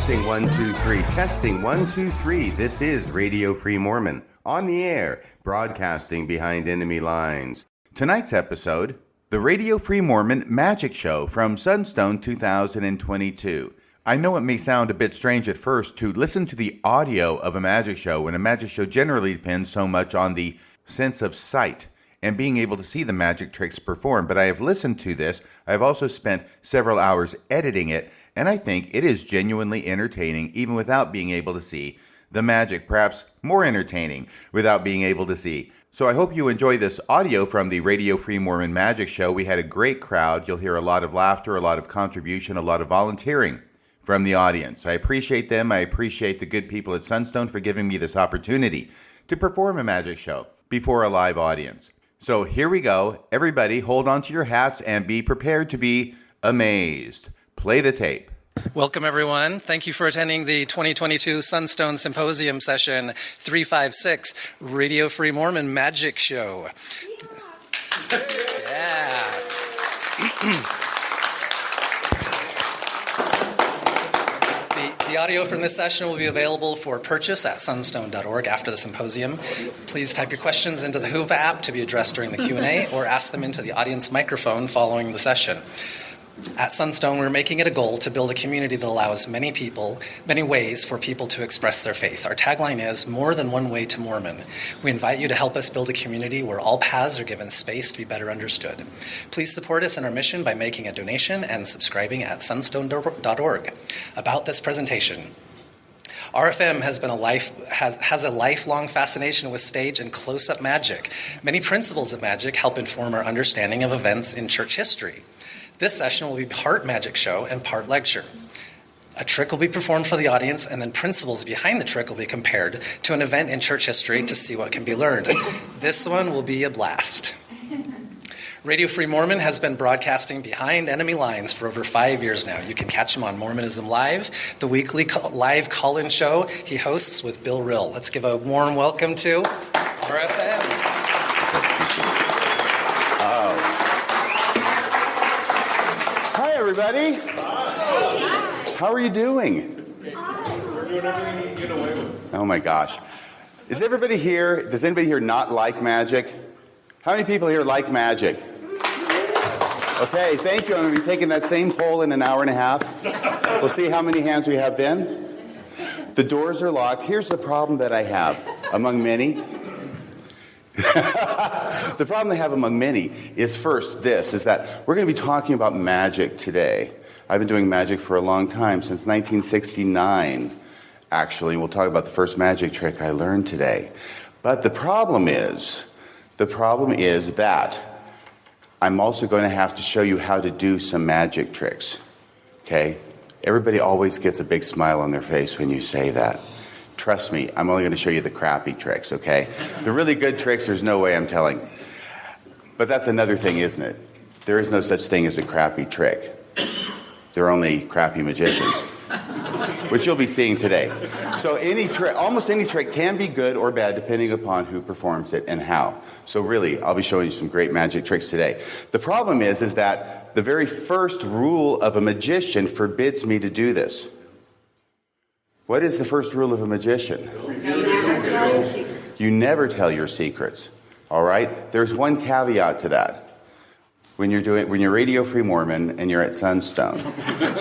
Testing 1 2 3. Testing 1 2 3. This is Radio Free Mormon on the air, broadcasting behind enemy lines. Tonight's episode, the Radio Free Mormon Magic Show from Sunstone 2022. I know it may sound a bit strange at first to listen to the audio of a magic show when a magic show generally depends so much on the sense of sight and being able to see the magic tricks performed. But I have listened to this. I have also spent several hours editing it, and I think it is genuinely entertaining even without being able to see the magic, perhaps more entertaining without being able to see. So I hope you enjoy this audio from the Radio Free Mormon Magic Show. We had a great crowd. You'll hear a lot of laughter, a lot of contribution, a lot of volunteering from the audience. I appreciate them. I appreciate the good people at Sunstone for giving me this opportunity to perform a magic show before a live audience. So here we go. Everybody hold on to your hats and be prepared to be amazed. Play the tape. Welcome, everyone. Thank you for attending the 2022 Sunstone Symposium Session 356 Radio Free Mormon Magic Show. Yeah. The audio from this session will be available for purchase at sunstone.org after the symposium. Please type your questions into the Whova app to be addressed during the Q&A or ask them into the audience microphone following the session. At Sunstone, we're making it a goal to build a community that allows many ways for people to express their faith. Our tagline is, more than one way to Mormon. We invite you to help us build a community where all paths are given space to be better understood. Please support us in our mission by making a donation and subscribing at sunstone.org. About this presentation, RFM has a lifelong fascination with stage and close-up magic. Many principles of magic help inform our understanding of events in church history. This session will be part magic show and part lecture. A trick will be performed for the audience, and then principles behind the trick will be compared to an event in church history to see what can be learned. This one will be a blast. Radio Free Mormon has been broadcasting behind enemy lines for over 5 years now. You can catch him on Mormonism Live, the weekly live call-in show he hosts with Bill Rill. Let's give a warm welcome to RFM. Everybody, how are you doing? We're doing everything we can get away with. Oh my gosh. Is everybody here? Does anybody here not like magic? How many people here like magic? Okay, thank you. I'm going to be taking that same poll in an hour and a half. We'll see how many hands we have then. The doors are locked. Here's the problem that I have among many. The problem they have among many is first this, is that we're going to be talking about magic today. I've been doing magic for a long time, since 1969, actually. We'll talk about the first magic trick I learned today. But the problem is that I'm also going to have to show you how to do some magic tricks. Okay? Everybody always gets a big smile on their face when you say that. Trust me, I'm only going to show you the crappy tricks, okay? The really good tricks, there's no way I'm telling. But that's another thing, isn't it? There is no such thing as a crappy trick. There are only crappy magicians, which you'll be seeing today. So almost any trick can be good or bad depending upon who performs it and how. So really, I'll be showing you some great magic tricks today. The problem is that the very first rule of a magician forbids me to do this. What is the first rule of a magician? You never tell your secrets. All right? There's one caveat to that. When you're Radio Free Mormon and you're at Sunstone.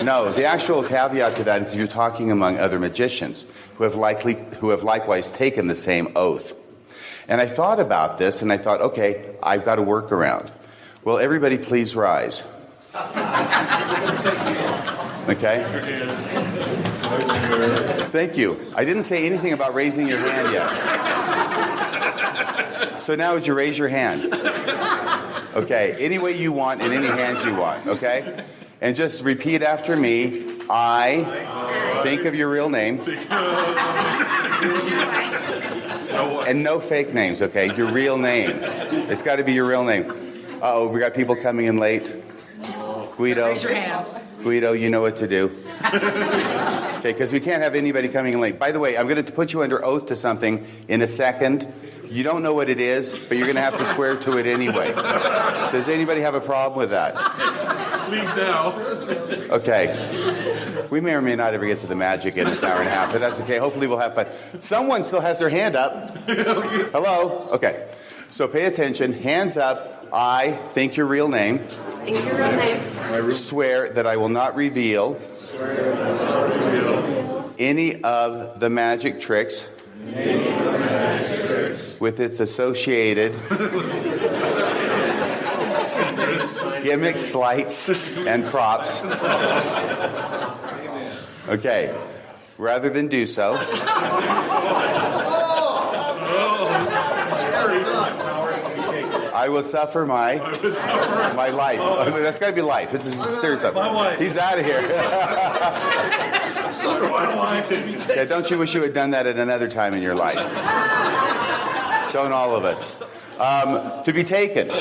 No, the actual caveat to that is you're talking among other magicians who have likewise taken the same oath. And I thought about this and I thought, okay, I've got a workaround. Well, everybody please rise. Okay? Thank you. I didn't say anything about raising your hand yet. So now would you raise your hand? Okay, any way you want and any hands you want, okay? And just repeat after me. I think of your real name. And no fake names, okay? Your real name. It's got to be your real name. Uh-oh, we got people coming in late. Guido. Raise your hands. Guido, you know what to do. Okay, because we can't have anybody coming in late. By the way, I'm going to put you under oath to something in a second. You don't know what it is, but you're going to have to swear to it anyway. Does anybody have a problem with that? Leave now. Okay. We may or may not ever get to the magic in this hour and a half, but that's okay. Hopefully we'll have fun. Someone still has their hand up. Hello? Okay. So pay attention. Hands up. I think your real name. Think your real name. Swear that I will not reveal any of the magic tricks with its associated gimmicks, sleights, and props. Okay. Rather than do so, I will suffer my life. That's got to be life. This is serious stuff. He's out of here. Yeah, don't you wish you had done that at another time in your life? Showing all of us. To be taken.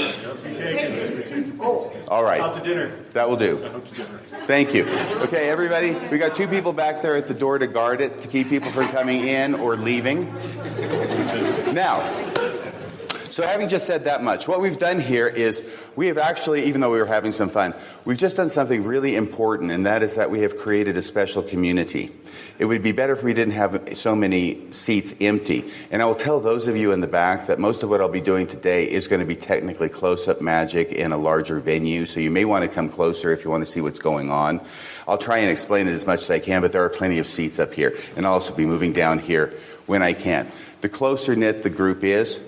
All right. Out to dinner. That will do. Thank you. Okay, everybody, we got 2 people back there at the door to guard it, to keep people from coming in or leaving. Now, so having just said that much, what we've done here is we have actually, even though we were having some fun, we've just done something really important, and that is that we have created a special community. It would be better if we didn't have so many seats empty. And I will tell those of you in the back that most of what I'll be doing today is going to be technically close-up magic in a larger venue, so you may want to come closer if you want to see what's going on. I'll try and explain it as much as I can, but there are plenty of seats up here, and I'll also be moving down here when I can. The closer knit the group is,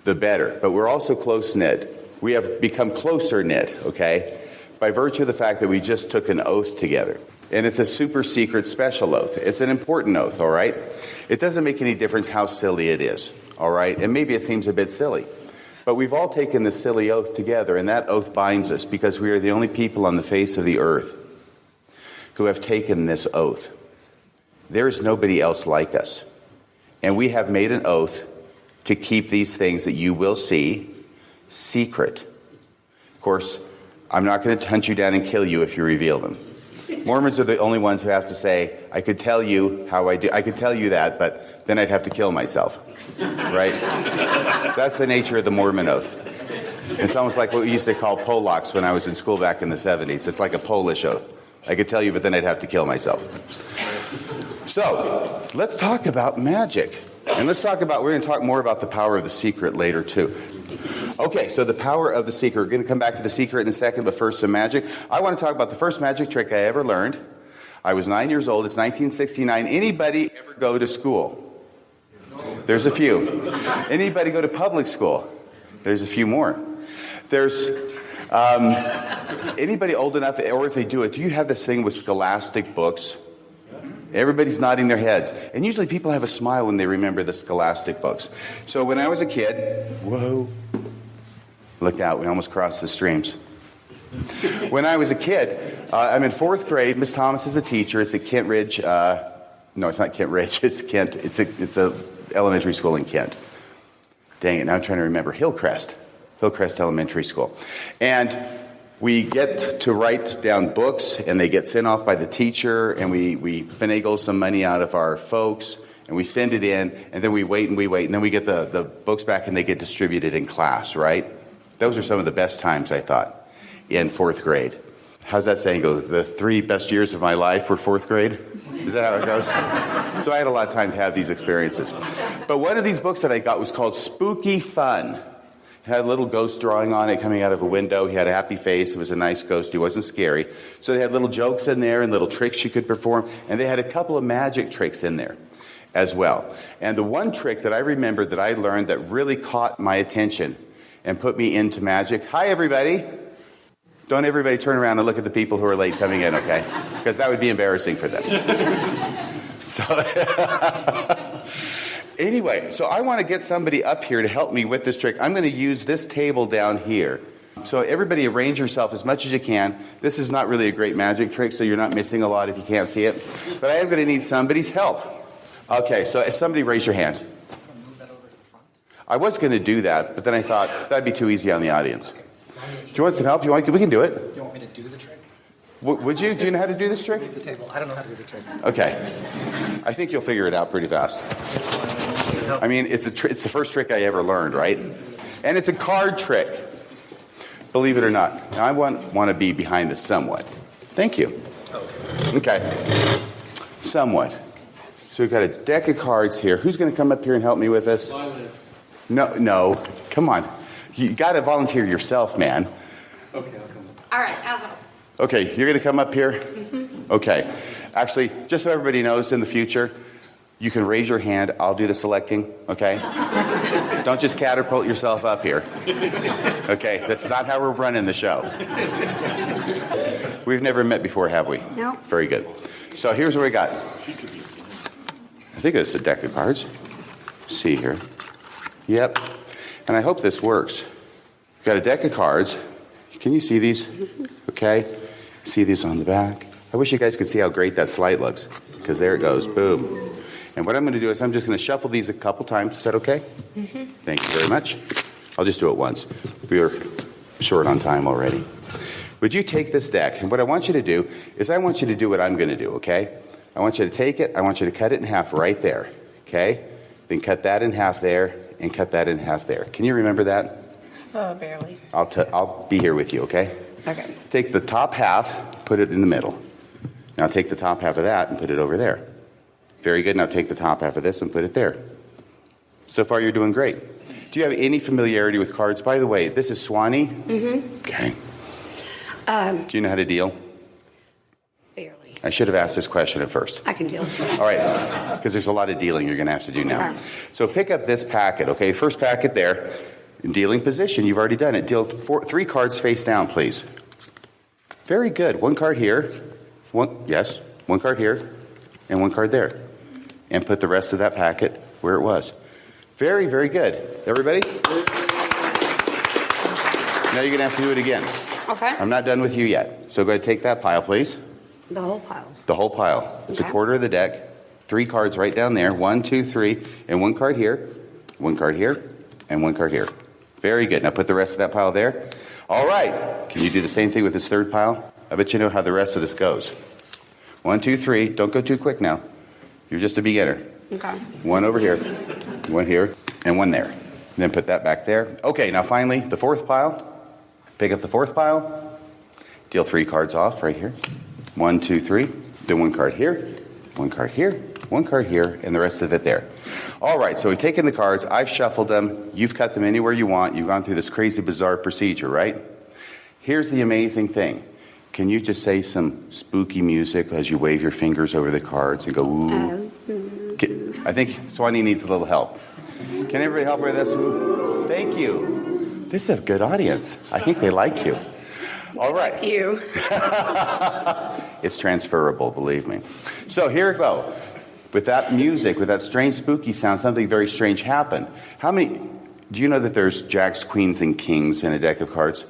the better. But we're also close-knit. We have become closer-knit, okay, by virtue of the fact that we just took an oath together. And it's a super secret special oath. It's an important oath, all right? It doesn't make any difference how silly it is, all right? And maybe it seems a bit silly. But we've all taken this silly oath together, and that oath binds us because we are the only people on the face of the earth who have taken this oath. There is nobody else like us. And we have made an oath to keep these things that you will see secret. Of course, I'm not going to hunt you down and kill you if you reveal them. Mormons are the only ones who have to say, I could tell you how I do. I could tell you that, but then I'd have to kill myself. Right? That's the nature of the Mormon oath. It's almost like what we used to call Polacks when I was in school back in the 70s. It's like a Polish oath. I could tell you, but then I'd have to kill myself. So, let's talk about magic. And we're going to talk more about the power of the secret later, too. Okay, so the power of the secret. We're going to come back to the secret in a second, but first some magic. I want to talk about the first magic trick I ever learned. I was 9 years old. It's 1969. Anybody ever go to school? There's a few. Anybody go to public school? There's a few more. There's anybody old enough, or if they do it, do you have this thing with scholastic books? Everybody's nodding their heads. And usually people have a smile when they remember the scholastic books. So when I was a kid, whoa, look out, we almost crossed the streams. When I was a kid, I'm in 4th grade. Miss Thomas is a teacher. It's at Kent Ridge. No, it's not Kent Ridge. It's Kent. It's a elementary school in Kent. Dang it, now I'm trying to remember. Hillcrest Elementary School. And we get to write down books, and they get sent off by the teacher, and we finagle some money out of our folks, and we send it in, and then we wait, and then we get the books back, and they get distributed in class, right? Those are some of the best times, I thought, in 4th grade. How's that saying go? The 3 best years of my life were 4th grade? Is that how it goes? So I had a lot of time to have these experiences. But one of these books that I got was called Spooky Fun. It had a little ghost drawing on it coming out of a window. He had a happy face. It was a nice ghost. He wasn't scary. So they had little jokes in there and little tricks you could perform. And they had a couple of magic tricks in there as well. And the one trick that I remember that I learned that really caught my attention and put me into magic. Hi, everybody. Don't everybody turn around and look at the people who are late coming in, okay? Because that would be embarrassing for them. So... Anyway, so I want to get somebody up here to help me with this trick. I'm going to use this table down here. So everybody arrange yourself as much as you can. This is not really a great magic trick, so you're not missing a lot if you can't see it. But I am going to need somebody's help. Okay, so if somebody raise your hand. I was going to do that, but then I thought that'd be too easy on the audience. Do you want some help? We can do it. You want me to do the trick? Would you? Do you know how to do this trick? Leave the table. I don't know how to do the trick. Okay. I think you'll figure it out pretty fast. I mean, it's the first trick I ever learned, right? And it's a card trick, believe it or not. Now, I want to be behind this somewhat. Thank you. Okay. Somewhat. So we've got a deck of cards here. Who's going to come up here and help me with this? 5 minutes. No. Come on. You got to volunteer yourself, man. Okay, I'll come up. All right, I'll help. Okay, you're going to come up here? Mm-hmm. Okay. Actually, just so everybody knows in the future, you can raise your hand. I'll do the selecting, okay? Don't just catapult yourself up here. Okay, that's not how we're running the show. We've never met before, have we? No. Very good. So here's what we got. I think it's a deck of cards. See here. Yep. And I hope this works. We've got a deck of cards. Can you see these? Okay. See these on the back? I wish you guys could see how great that slide looks, because there it goes. Boom. And what I'm going to do is I'm just going to shuffle these a couple times. Is that okay? Mm-hmm. Thank you very much. I'll just do it once. We are short on time already. Would you take this deck? And what I want you to do is I want you to do what I'm going to do, okay? I want you to take it. I want you to cut it in half right there, okay? Then cut that in half there and cut that in half there. Can you remember that? Barely. I'll be here with you, okay? Okay. Take the top half, put it in the middle. Now take the top half of that and put it over there. Very good. Now take the top half of this and put it there. So far, you're doing great. Do you have any familiarity with cards? By the way, this is Swanee? Mm-hmm. Okay. Do you know how to deal? Barely. I should have asked this question at first. I can deal. All right, because there's a lot of dealing you're going to have to do now. Okay. So pick up this packet, okay? First packet there. In dealing position, you've already done it. Deal 3 cards face down, please. Very good. 1 card here. 1 card here. And 1 card there. And put the rest of that packet where it was. Very, very good. Everybody? Now you're going to have to do it again. Okay. I'm not done with you yet. So go ahead and take that pile, please. The whole pile. The whole pile. It's Okay. a quarter of the deck. 3 cards right down there. 1, 2, 3. And 1 card here. 1 card here. And 1 card here. Very good. Now put the rest of that pile there. All right. Can you do the same thing with this third pile? I bet you know how the rest of this goes. 1, 2, 3. Don't go too quick now. You're just a beginner. Okay. 1 over here. 1 here. And 1 there. And then put that back there. Okay. Now finally, the 4th pile. Pick up the 4th pile. Deal 3 cards off right here. 1, 2, 3. Then 1 card here. 1 card here. 1 card here. And the rest of it there. All right, so we've taken the cards. I've shuffled them. You've cut them anywhere you want. You've gone through this crazy, bizarre procedure, right? Here's the amazing thing. Can you just say some spooky music as you wave your fingers over the cards and go, ooh? I think Swanee needs a little help. Can everybody help her with this? Ooh. Thank you. This is a good audience. I think they like you. All right. You. It's transferable, believe me. So here we go. With that music, with that strange spooky sound, something very strange happened. Do you know that there's jacks, queens, and kings in a deck of cards?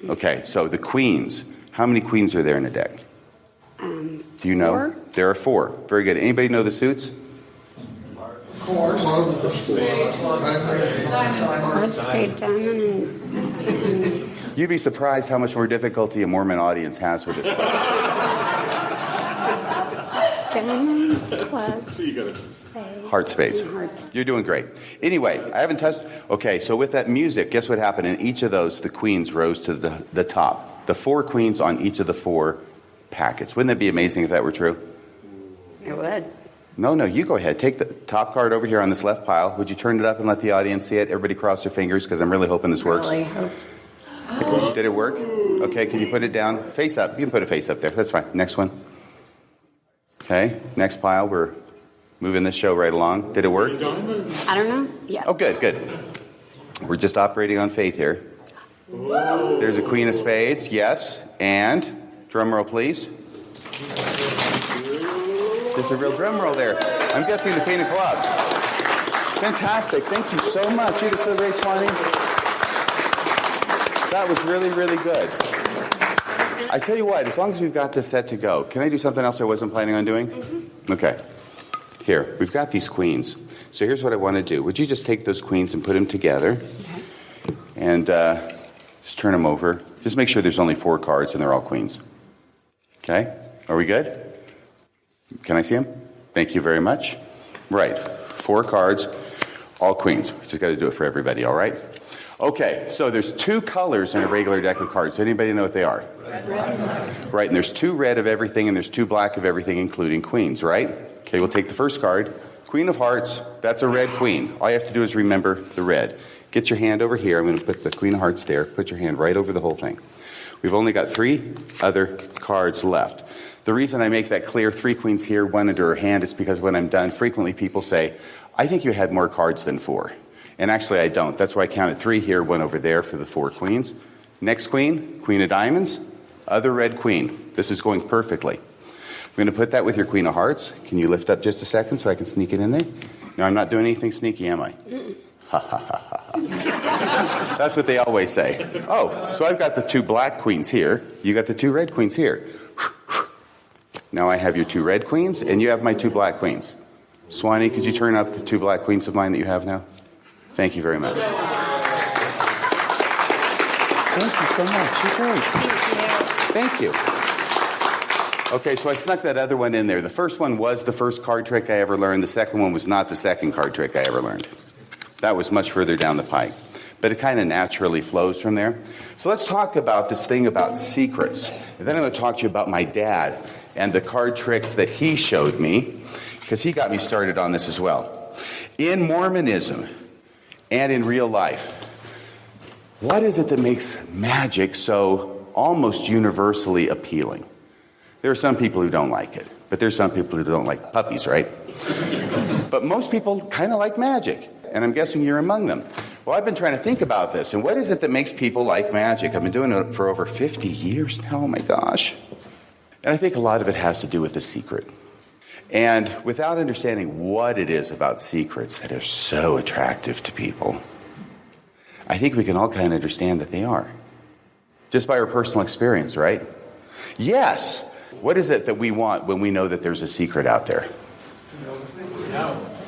Okay, so the queens. How many queens are there in a deck? Do you know? 4. There are 4. Very good. Anybody know the suits? Let's spade diamond and You'd be surprised how much more difficulty a Mormon audience has with this. diamonds, clubs, spades. Heart spades. And hearts. You're doing great. Anyway, I haven't touched. Okay, so with that music, guess what happened? In each of those, the queens rose to the top. The 4 queens on each of the 4 packets. Wouldn't that be amazing if that were true? It would. No, you go ahead. Take the top card over here on this left pile. Would you turn it up and let the audience see it? Everybody cross their fingers because I'm really hoping this works. Really hope. Did it work? Okay, can you put it down? Face up. You can put a face up there. That's fine. Next one. Okay, next pile. We're moving this show right along. Did it work? I don't know. Yeah. Oh, good. We're just operating on faith here. There's a queen of spades. Yes. And, drum roll, please. There's a real drum roll there. I'm guessing the queen of clubs. Fantastic. Thank you so much. You did so great, Swanee. That was really, really good. I tell you what, as long as we've got this set to go, can I do something else I wasn't planning on doing? Mm-hmm. Okay. Here, we've got these queens. So here's what I want to do. Would you just take those queens and put them together? Okay. And just turn them over. Just make sure there's only 4 cards and they're all queens. Okay? Are we good? Can I see them? Thank you very much. Right. 4 cards, all queens. We just got to do it for everybody, all right? Okay, so there's two colors in a regular deck of cards. Anybody know what they are? Red. Right, and there's two red of everything, and there's two black of everything, including queens, right? Okay, we'll take the first card. Queen of Hearts, that's a red queen. All you have to do is remember the red. Get your hand over here. I'm going to put the Queen of Hearts there. Put your hand right over the whole thing. We've only got 3 other cards left. The reason I make that clear, 3 queens here, 1 under her hand, is because when I'm done, frequently people say, I think you had more cards than 4. And actually I don't. That's why I counted 3 here, 1 over there for the 4 queens. Next queen, Queen of Diamonds, other red queen. This is going perfectly. I'm going to put that with your Queen of Hearts. Can you lift up just a second so I can sneak it in there? No, I'm not doing anything sneaky, am I? Ha ha ha ha. That's what they always say. Oh, so I've got the 2 black queens here. You got the 2 red queens here. Now I have your 2 red queens, and you have my 2 black queens. Swanee, could you turn up the 2 black queens of mine that you have now? Thank you very much. Thank you so much. You're great. Thank you. Okay, so I snuck that other one in there. The first one was the first card trick I ever learned. The second one was not the second card trick I ever learned. That was much further down the pike. But it kind of naturally flows from there. So let's talk about this thing about secrets. And then I'm going to talk to you about my dad and the card tricks that he showed me, because he got me started on this as well. In Mormonism and in real life, what is it that makes magic so almost universally appealing? There are some people who don't like it, but there's some people who don't like puppies, right? But most people kind of like magic. And I'm guessing you're among them. Well, I've been trying to think about this. And what is it that makes people like magic? I've been doing it for over 50 years now. Oh, my gosh. And I think a lot of it has to do with the secret. And without understanding what it is about secrets that are so attractive to people, I think we can all kind of understand that they are. Just by our personal experience, right? Yes. What is it that we want when we know that there's a secret out there?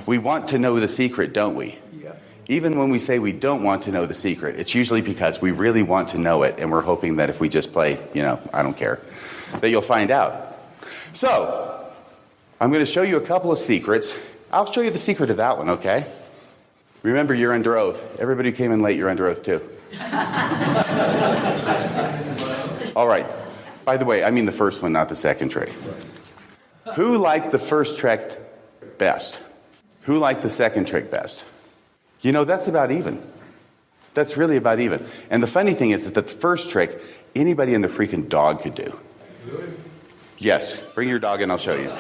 We want to know the secret, don't we? Yeah. Even when we say we don't want to know the secret, it's usually because we really want to know it, and we're hoping that if we just play, I don't care, that you'll find out. So, I'm going to show you a couple of secrets. I'll show you the secret of that one, okay? Remember, you're under oath. Everybody who came in late, you're under oath too. All right. By the way, I mean the first one, not the second trick. Who liked the first trick best? Who liked the second trick best? That's about even. That's really about even. And the funny thing is that the first trick, anybody and the freaking dog could do. Really? Yes. Bring your dog and I'll show you.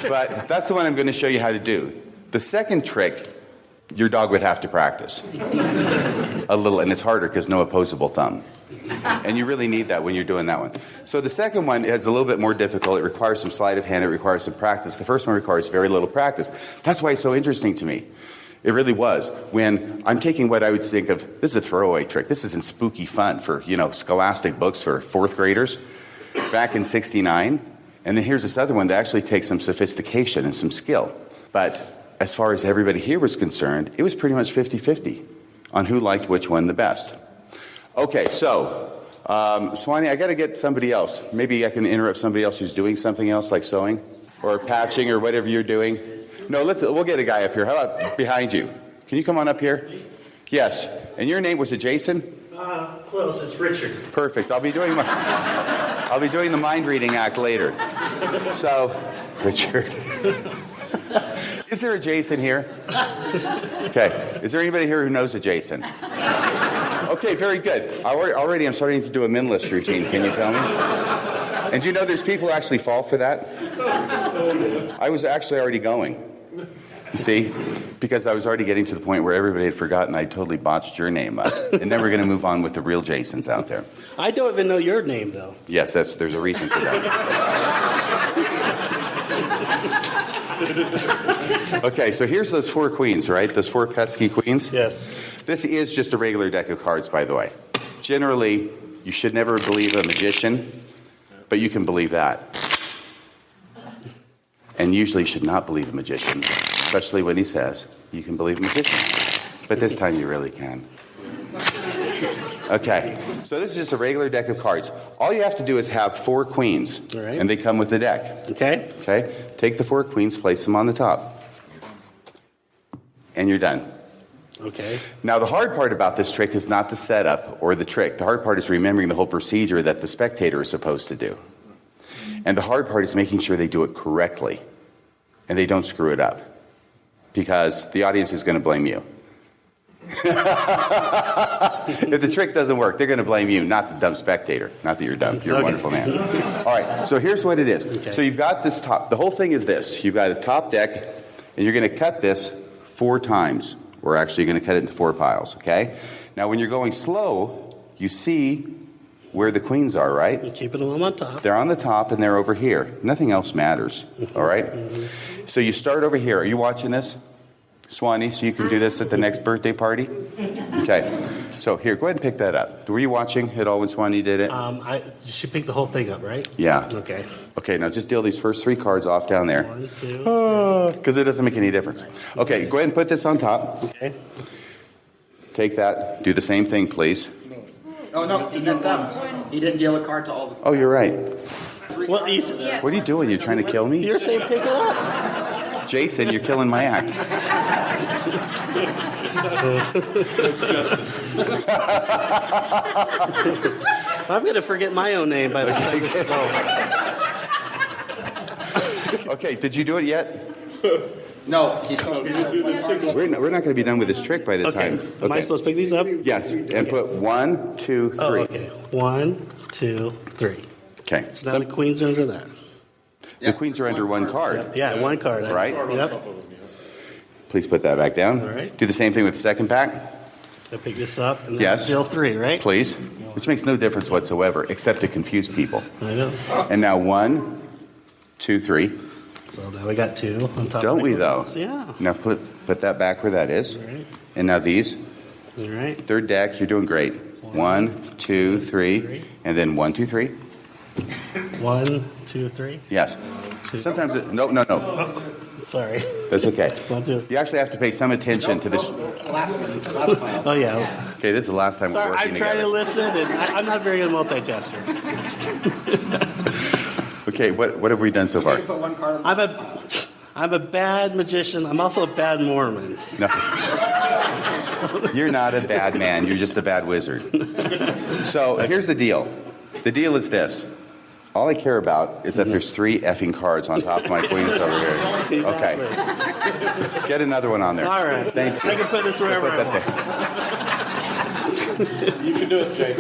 But that's the one I'm going to show you how to do. The second trick, your dog would have to practice. A little, and it's harder because no opposable thumb. And you really need that when you're doing that one. So the second one is a little bit more difficult. It requires some sleight of hand. It requires some practice. The first one requires very little practice. That's why it's so interesting to me. It really was. When I'm taking what I would think of, this is a throwaway trick. This isn't spooky fun for, scholastic books for 4th graders back in '69. And then here's this other one that actually takes some sophistication and some skill. But as far as everybody here was concerned, it was pretty much 50-50 on who liked which one the best. Okay, so, Swanee, I got to get somebody else. Maybe I can interrupt somebody else who's doing something else, like sewing or patching or whatever you're doing. No, we'll get a guy up here. How about behind you? Can you come on up here? Yes. And your name, was it Jason? Close. It's Richard. Perfect. I'll be doing the mind reading act later. So, Richard. Is there a Jason here? Okay. Is there anybody here who knows a Jason? Okay, very good. Already I'm starting to do a Minless routine. Can you tell me? And do you know there's people who actually fall for that? I was actually already going. You see? Because I was already getting to the point where everybody had forgotten I totally botched your name up. And then we're going to move on with the real Jasons out there. I don't even know your name, though. Yes, there's a reason for that. Okay, so here's those 4 queens, right? Those 4 pesky queens? Yes. This is just a regular deck of cards, by the way. Generally, you should never believe a magician, but you can believe that. And usually you should not believe a magician, especially when he says you can believe a magician. But this time you really can. Okay, so this is just a regular deck of cards. All you have to do is have 4 queens, right, and they come with the deck. Okay. Okay, take the 4 queens, place them on the top. And you're done. Okay. Now, the hard part about this trick is not the setup or the trick. The hard part is remembering the whole procedure that the spectator is supposed to do. And the hard part is making sure they do it correctly and they don't screw it up, because the audience is going to blame you. If the trick doesn't work, they're going to blame you, not the dumb spectator. Not that you're dumb. You're a wonderful man. All right, so here's what it is. Okay. So you've got this top. The whole thing is this. You've got a top deck, and you're going to cut this 4 times. We're actually going to cut it into 4 piles, okay? Now, when you're going slow, you see where the queens are, right? You keep it along on top. They're on the top, and they're over here. Nothing else matters, all right? So you start over here. Are you watching this, Swanee, so you can do this at the next birthday party? Okay. So here, go ahead and pick that up. Were you watching at all when Swanee did it? She picked the whole thing up, right? Yeah. Okay. Okay, now just deal these first 3 cards off down there. 1, 2. Because it doesn't make any difference. Okay, go ahead and put this on top. Okay. Take that. Do the same thing, please. Oh, no, he messed up. He didn't deal a card to all the... Oh, you're right. Well, What are you doing? You trying to kill me? you're saying pick it up. Jason, you're killing my act. I'm going to forget my own name by the time this is over. Okay, did you do it yet? No, he's supposed to do it. We're not going to be done with this trick by the Okay. time. Am I supposed to pick these up? Yes, and put 1, 2, 3. Oh, okay. 1, 2, 3. Okay. So now the queens are under that. The queens are under 1 card. Yeah, 1 card. Right. Yep. Please put that back down. All right. Do the same thing with the second pack, I pick this up. And Yes. Still 3, right? please. Which makes no difference whatsoever, except to confuse people. I know. And now 1, 2, 3. So now we got 2 on top. Don't of we, the though? queens. Yeah. Now put that back where that is. All right. And now these. All right. Third deck, you're doing great. 1, 2, 3. And then 1, 2, 3. 1, 2, 3. Yes. 2. Sometimes no. Oh, sorry. That's okay. 1, 2. You actually have to pay some attention to this. Last pile. Oh, yeah. Okay, this is the last time Sorry, we're working I'm trying to together. listen, and I'm not very good multitasker. Okay, what have we done so far? Put 1 card on the... I'm a bad magician. I'm also a bad Mormon. No. You're not a bad man. You're just a bad wizard. So here's the deal. The deal is this. All I care about is that there's 3 effing cards on top of my queens over here. Okay. Get another one on there. All right. Thank you. I can put this wherever Put I that want. there. You can do it, Jake.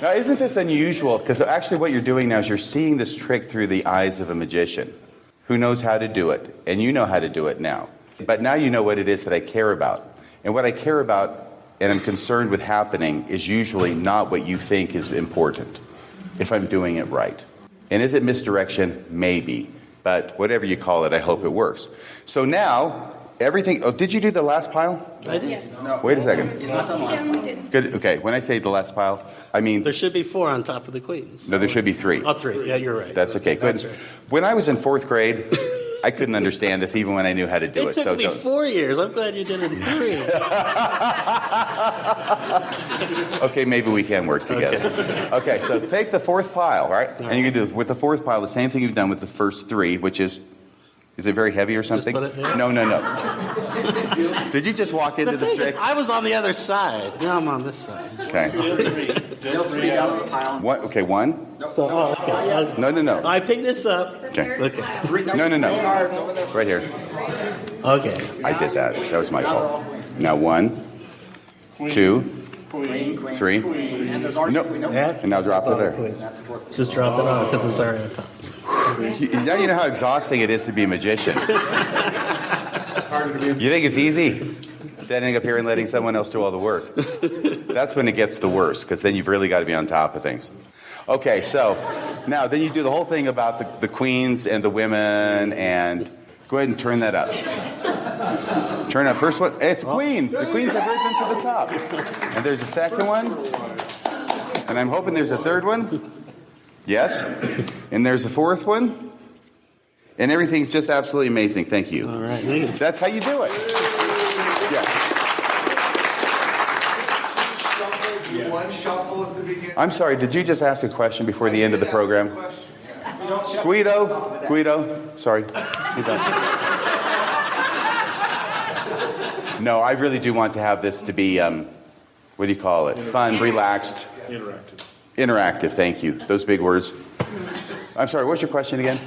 Now, isn't this unusual? Because actually what you're doing now is you're seeing this trick through the eyes of a magician who knows how to do it. And you know how to do it now. But now you know what it is that I care about. And what I care about and I'm concerned with happening is usually not what you think is important, if I'm doing it right. And is it misdirection? Maybe. But whatever you call it, I hope it works. So now, everything... Oh, did you do the last pile? I did. No. Wait a second. He's not done the last pile. Good. Okay, when I say the last pile, I mean... There should be 4 on top of the queens. No, there should be 3. Oh, 3. Yeah, you're right. That's okay. Good. That's right. When I was in 4th grade, I couldn't understand this even when I knew how to do it. It took me don't- 4 years. I'm glad you did it in 3. Okay, maybe we can work together. Okay, so take the 4th pile, all right? And you can do with the 4th pile the same thing you've done with the first 3, which is it very heavy or something? put it there? No. Did you just walk into The the thing is, trick? I was on the other side. Now I'm on this side. Okay. Deal 3 out of the pile. Okay, 1. So, okay. No. I picked this up. Okay. Okay. No. Cards over there. Right here. Okay. I did that. That was my fault. Now 1, 2, Queen, 3. and there's already... No. Yeah. And now drop it there. That's the 4th. Just drop it on because it's already on top. Now you know how exhausting it is to be a magician. You think it's easy? Standing up here and letting someone else do all the work. That's when it gets the worst, because then you've really got to be on top of things. Okay, so now then you do the whole thing about the queens and the women, and go ahead and turn that up. Turn up. First one, it's queen. The queens have risen to the top. And there's a second one. And I'm hoping there's a third one. Yes. And there's a 4th one. And everything's just absolutely amazing. Thank you. All right. Thank you. That's how you do it. Yeah. One shuffle at the beginning. I'm sorry, did you just ask a question before the end of the program? Guido, sorry. He's on. No, I really do want to have this to be, what do you call it? Fun, relaxed, Interactive. interactive. Thank you. Those big words. I'm sorry, what's your question again?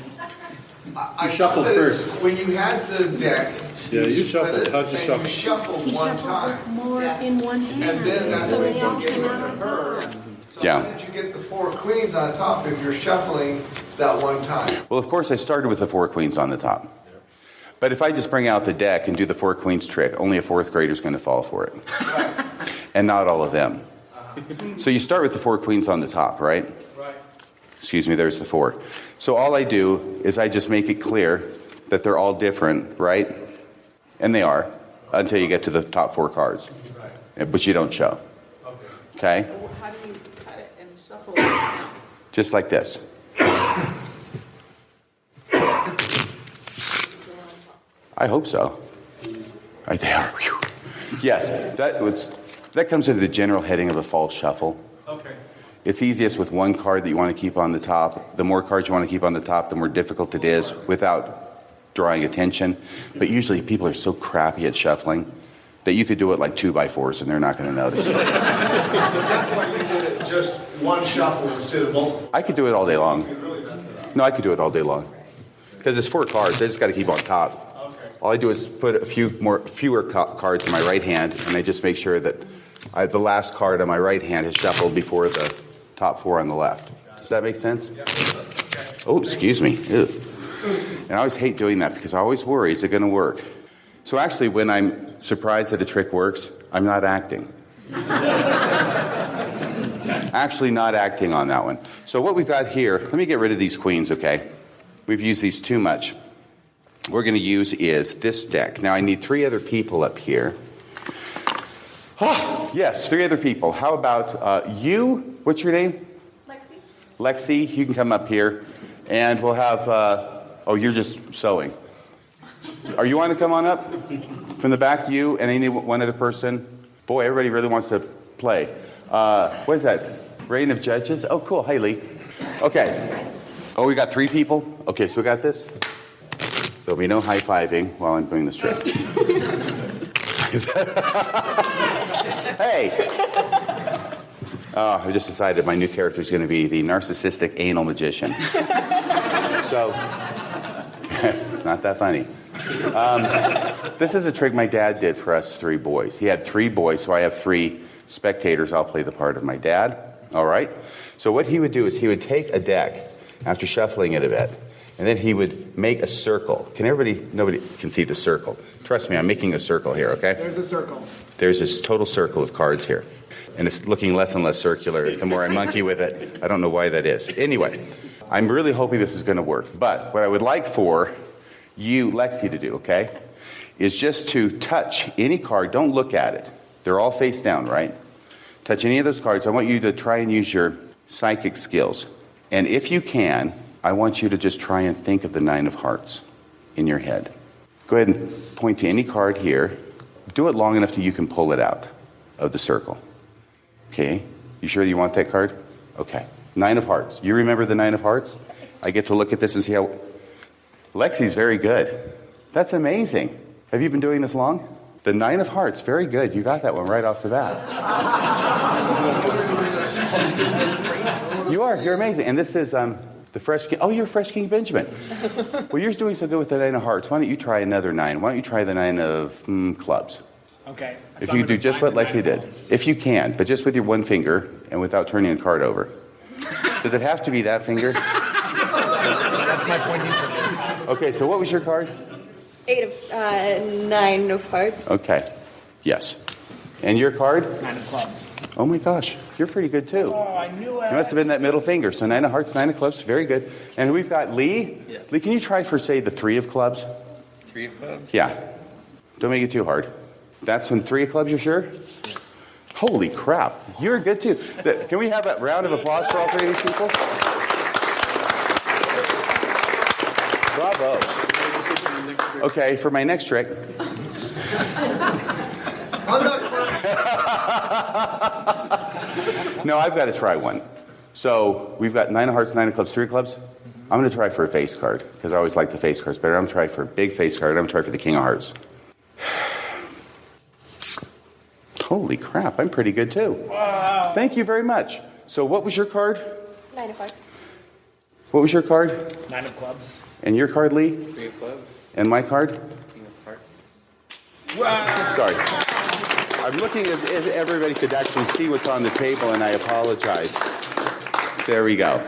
I shuffled thought that first. When you had the deck. Yeah, you split shuffled. it, How'd you and shuffle? You shuffled He one shuffled time. more in one hand. And then that's so when they all you came gave out it on to her. top. So Yeah. how did you get the 4 queens on top if you're shuffling that one time? Well, of course, I started with the 4 queens on the top. But if I just bring out the deck and do the 4 queens trick, only a 4th grader is going to fall for it. And not all of them. So you start with the 4 queens on the top, right? Right. Excuse me, there's the 4. So all I do is I just make it clear that they're all different, right? And they are, until you get to the top 4 cards. Right. But you don't show. Okay. Okay? How do you cut it and shuffle it now? Just like this. I hope so. Right there. Whew. Yes, that comes under the general heading of a false shuffle. Okay. It's easiest with one card that you want to keep on the top. The more cards you want to keep on the top, the more difficult it is without drawing attention. But usually people are so crappy at shuffling that you could do it like 2x4s and they're not going to notice. That's why you did it just one shuffle instead of multiple. I could do it all day long. You really messed it up. No, I could do it all day long. Because it's 4 cards. I just got to keep on top. Okay. All I do is put fewer cards in my right hand, and I just make sure that the last card on my right hand is shuffled before the top 4 on the left. Does that make sense? Oh, excuse me. Ew. And I always hate doing that because I always worry, is it going to work? So actually, when I'm surprised that a trick works, I'm not acting. Actually not acting on that one. So what we've got here, let me get rid of these queens, okay? We've used these too much. What we're going to use is this deck. Now I need 3 other people up here. Oh, yes, 3 other people. How about you? What's your name? Lexi? Lexi, you can come up here. And we'll have, you're just sewing. Are you want to come on up? From the back, you and any one other person. Boy, everybody really wants to play. What is that? Reign of Judges? Oh, cool. Hey, Lee. Okay. Oh, we got 3 people? Okay, so we got this. There'll be no high-fiving while I'm doing this trick. Hey! Oh, I just decided my new character is going to be the narcissistic anal magician. So, it's not that funny. This is a trick my dad did for us 3 boys. He had 3 boys, so I have 3 spectators. I'll play the part of my dad. All right? So what he would do is he would take a deck after shuffling it a bit, and then he would make a circle. Nobody can see the circle. Trust me, I'm making a circle here, okay? There's a circle. There's this total circle of cards here. And it's looking less and less circular the more I monkey with it. I don't know why that is. Anyway, I'm really hoping this is going to work. But what I would like for you, Lexi, to do, okay, is just to touch any card. Don't look at it. They're all face down, right? Touch any of those cards. I want you to try and use your psychic skills. And if you can, I want you to just try and think of the 9 of hearts in your head. Go ahead and point to any card here. Do it long enough till you can pull it out of the circle. Okay? You sure you want that card? Okay. 9 of hearts. You remember the 9 of hearts? I get to look at this and see how... Lexi's very good. That's amazing. Have you been doing this long? The 9 of hearts. Very good. You got that one right off the bat. You are. You're amazing. And this is the Fresh King. Oh, you're Fresh King Benjamin. Well, you're doing so good with the 9 of hearts. Why don't you try another 9? Why don't you try the 9 of clubs? Okay. If you do just what Lexi did. If you can, but just with your one finger and without turning a card over. Does it have to be that finger? That's my pointing finger. Okay, so what was your card? 9 of hearts. Okay. Yes. And your card? 9 of clubs. Oh my gosh, you're pretty good too. Oh, I knew it. It must have been that middle finger. So 9 of hearts, 9 of clubs, very good. And we've got Lee. Yes. Lee, can you try for, say, the 3 of clubs? 3 of clubs? Yeah. Don't make it too hard. That's when 3 of clubs, you're sure? Holy crap. You're good too. Can we have a round of applause for all 3 of these people? Bravo. Okay, for my next trick. I'm not No, I've got to try one. So we've got 9 of hearts, 9 of clubs, 3 of clubs. I'm going to try for a face card because I always like the face cards better. I'm going to try for a big face card. I'm going to try for the King of Hearts. Holy crap, I'm pretty good too. Wow. Thank you very much. So what was your card? 9 of hearts. What was your card? 9 of clubs. And your card, Lee? 3 of clubs. And my card? King of hearts. Wow. Sorry. I'm looking as if everybody could actually see what's on the table, and I apologize. There we go.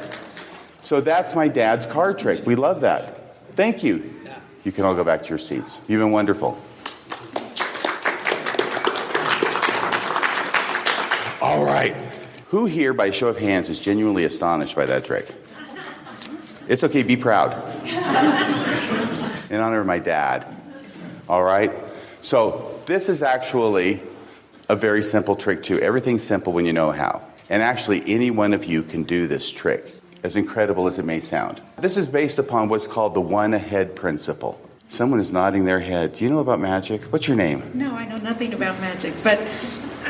So that's my dad's card trick. We love that. Thank you. You can all go back to your seats. You've been wonderful. All right. Who here, by show of hands, is genuinely astonished by that trick? It's okay. Be proud. In honor of my dad. All right? So this is actually a very simple trick, too. Everything's simple when you know how. And actually, any one of you can do this trick, as incredible as it may sound. This is based upon what's called the one-ahead principle. Someone is nodding their head. Do you know about magic? What's your name? No, I know nothing about magic, but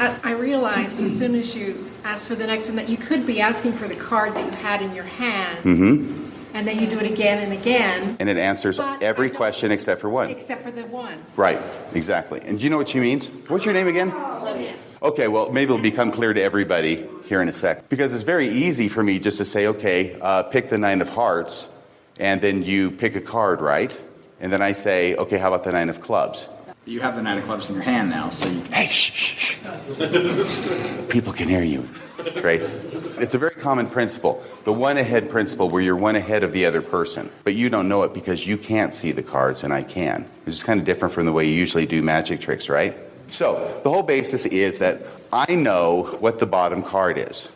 I realized as soon as you asked for the next one that you could be asking for the card that you had in your hand, and then you do it again and again. And it answers But every I don't- question except for one. Except for the one. Right, exactly. And do you know what she means? What's your name again? Okay, well, maybe it'll become clear to everybody here in a sec. Because it's very easy for me just to say, okay, pick the 9 of hearts, and then you pick a card, right? And then I say, okay, how about the 9 of clubs? You have the 9 of clubs in your hand now, so you... Hey, shh. People can hear you, Trace. It's a very common principle, the one-ahead principle, where you're one ahead of the other person. But you don't know it because you can't see the cards and I can. Which is kind of different from the way you usually do magic tricks, right? So the whole basis is that I know what the bottom card is.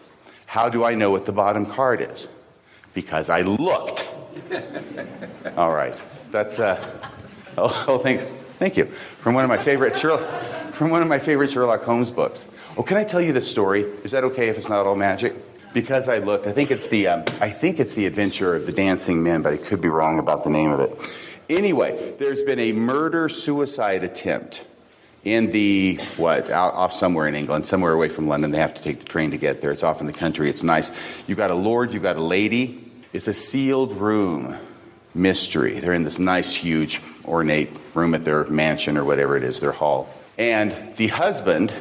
How do I know what the bottom card is? Because I looked. All right. That's thank you. From one of my favorite Sherlock Holmes books. Oh, can I tell you this story? Is that okay if it's not all magic? Because I looked. I think it's the Adventure of the Dancing Men, but I could be wrong about the name of it. Anyway, there's been a murder-suicide attempt in the, off somewhere in England, somewhere away from London. They have to take the train to get there. It's off in the country. It's nice. You've got a lord, you've got a lady. It's a sealed room mystery. They're in this nice, huge, ornate room at their mansion or whatever it is, their hall. And the husband,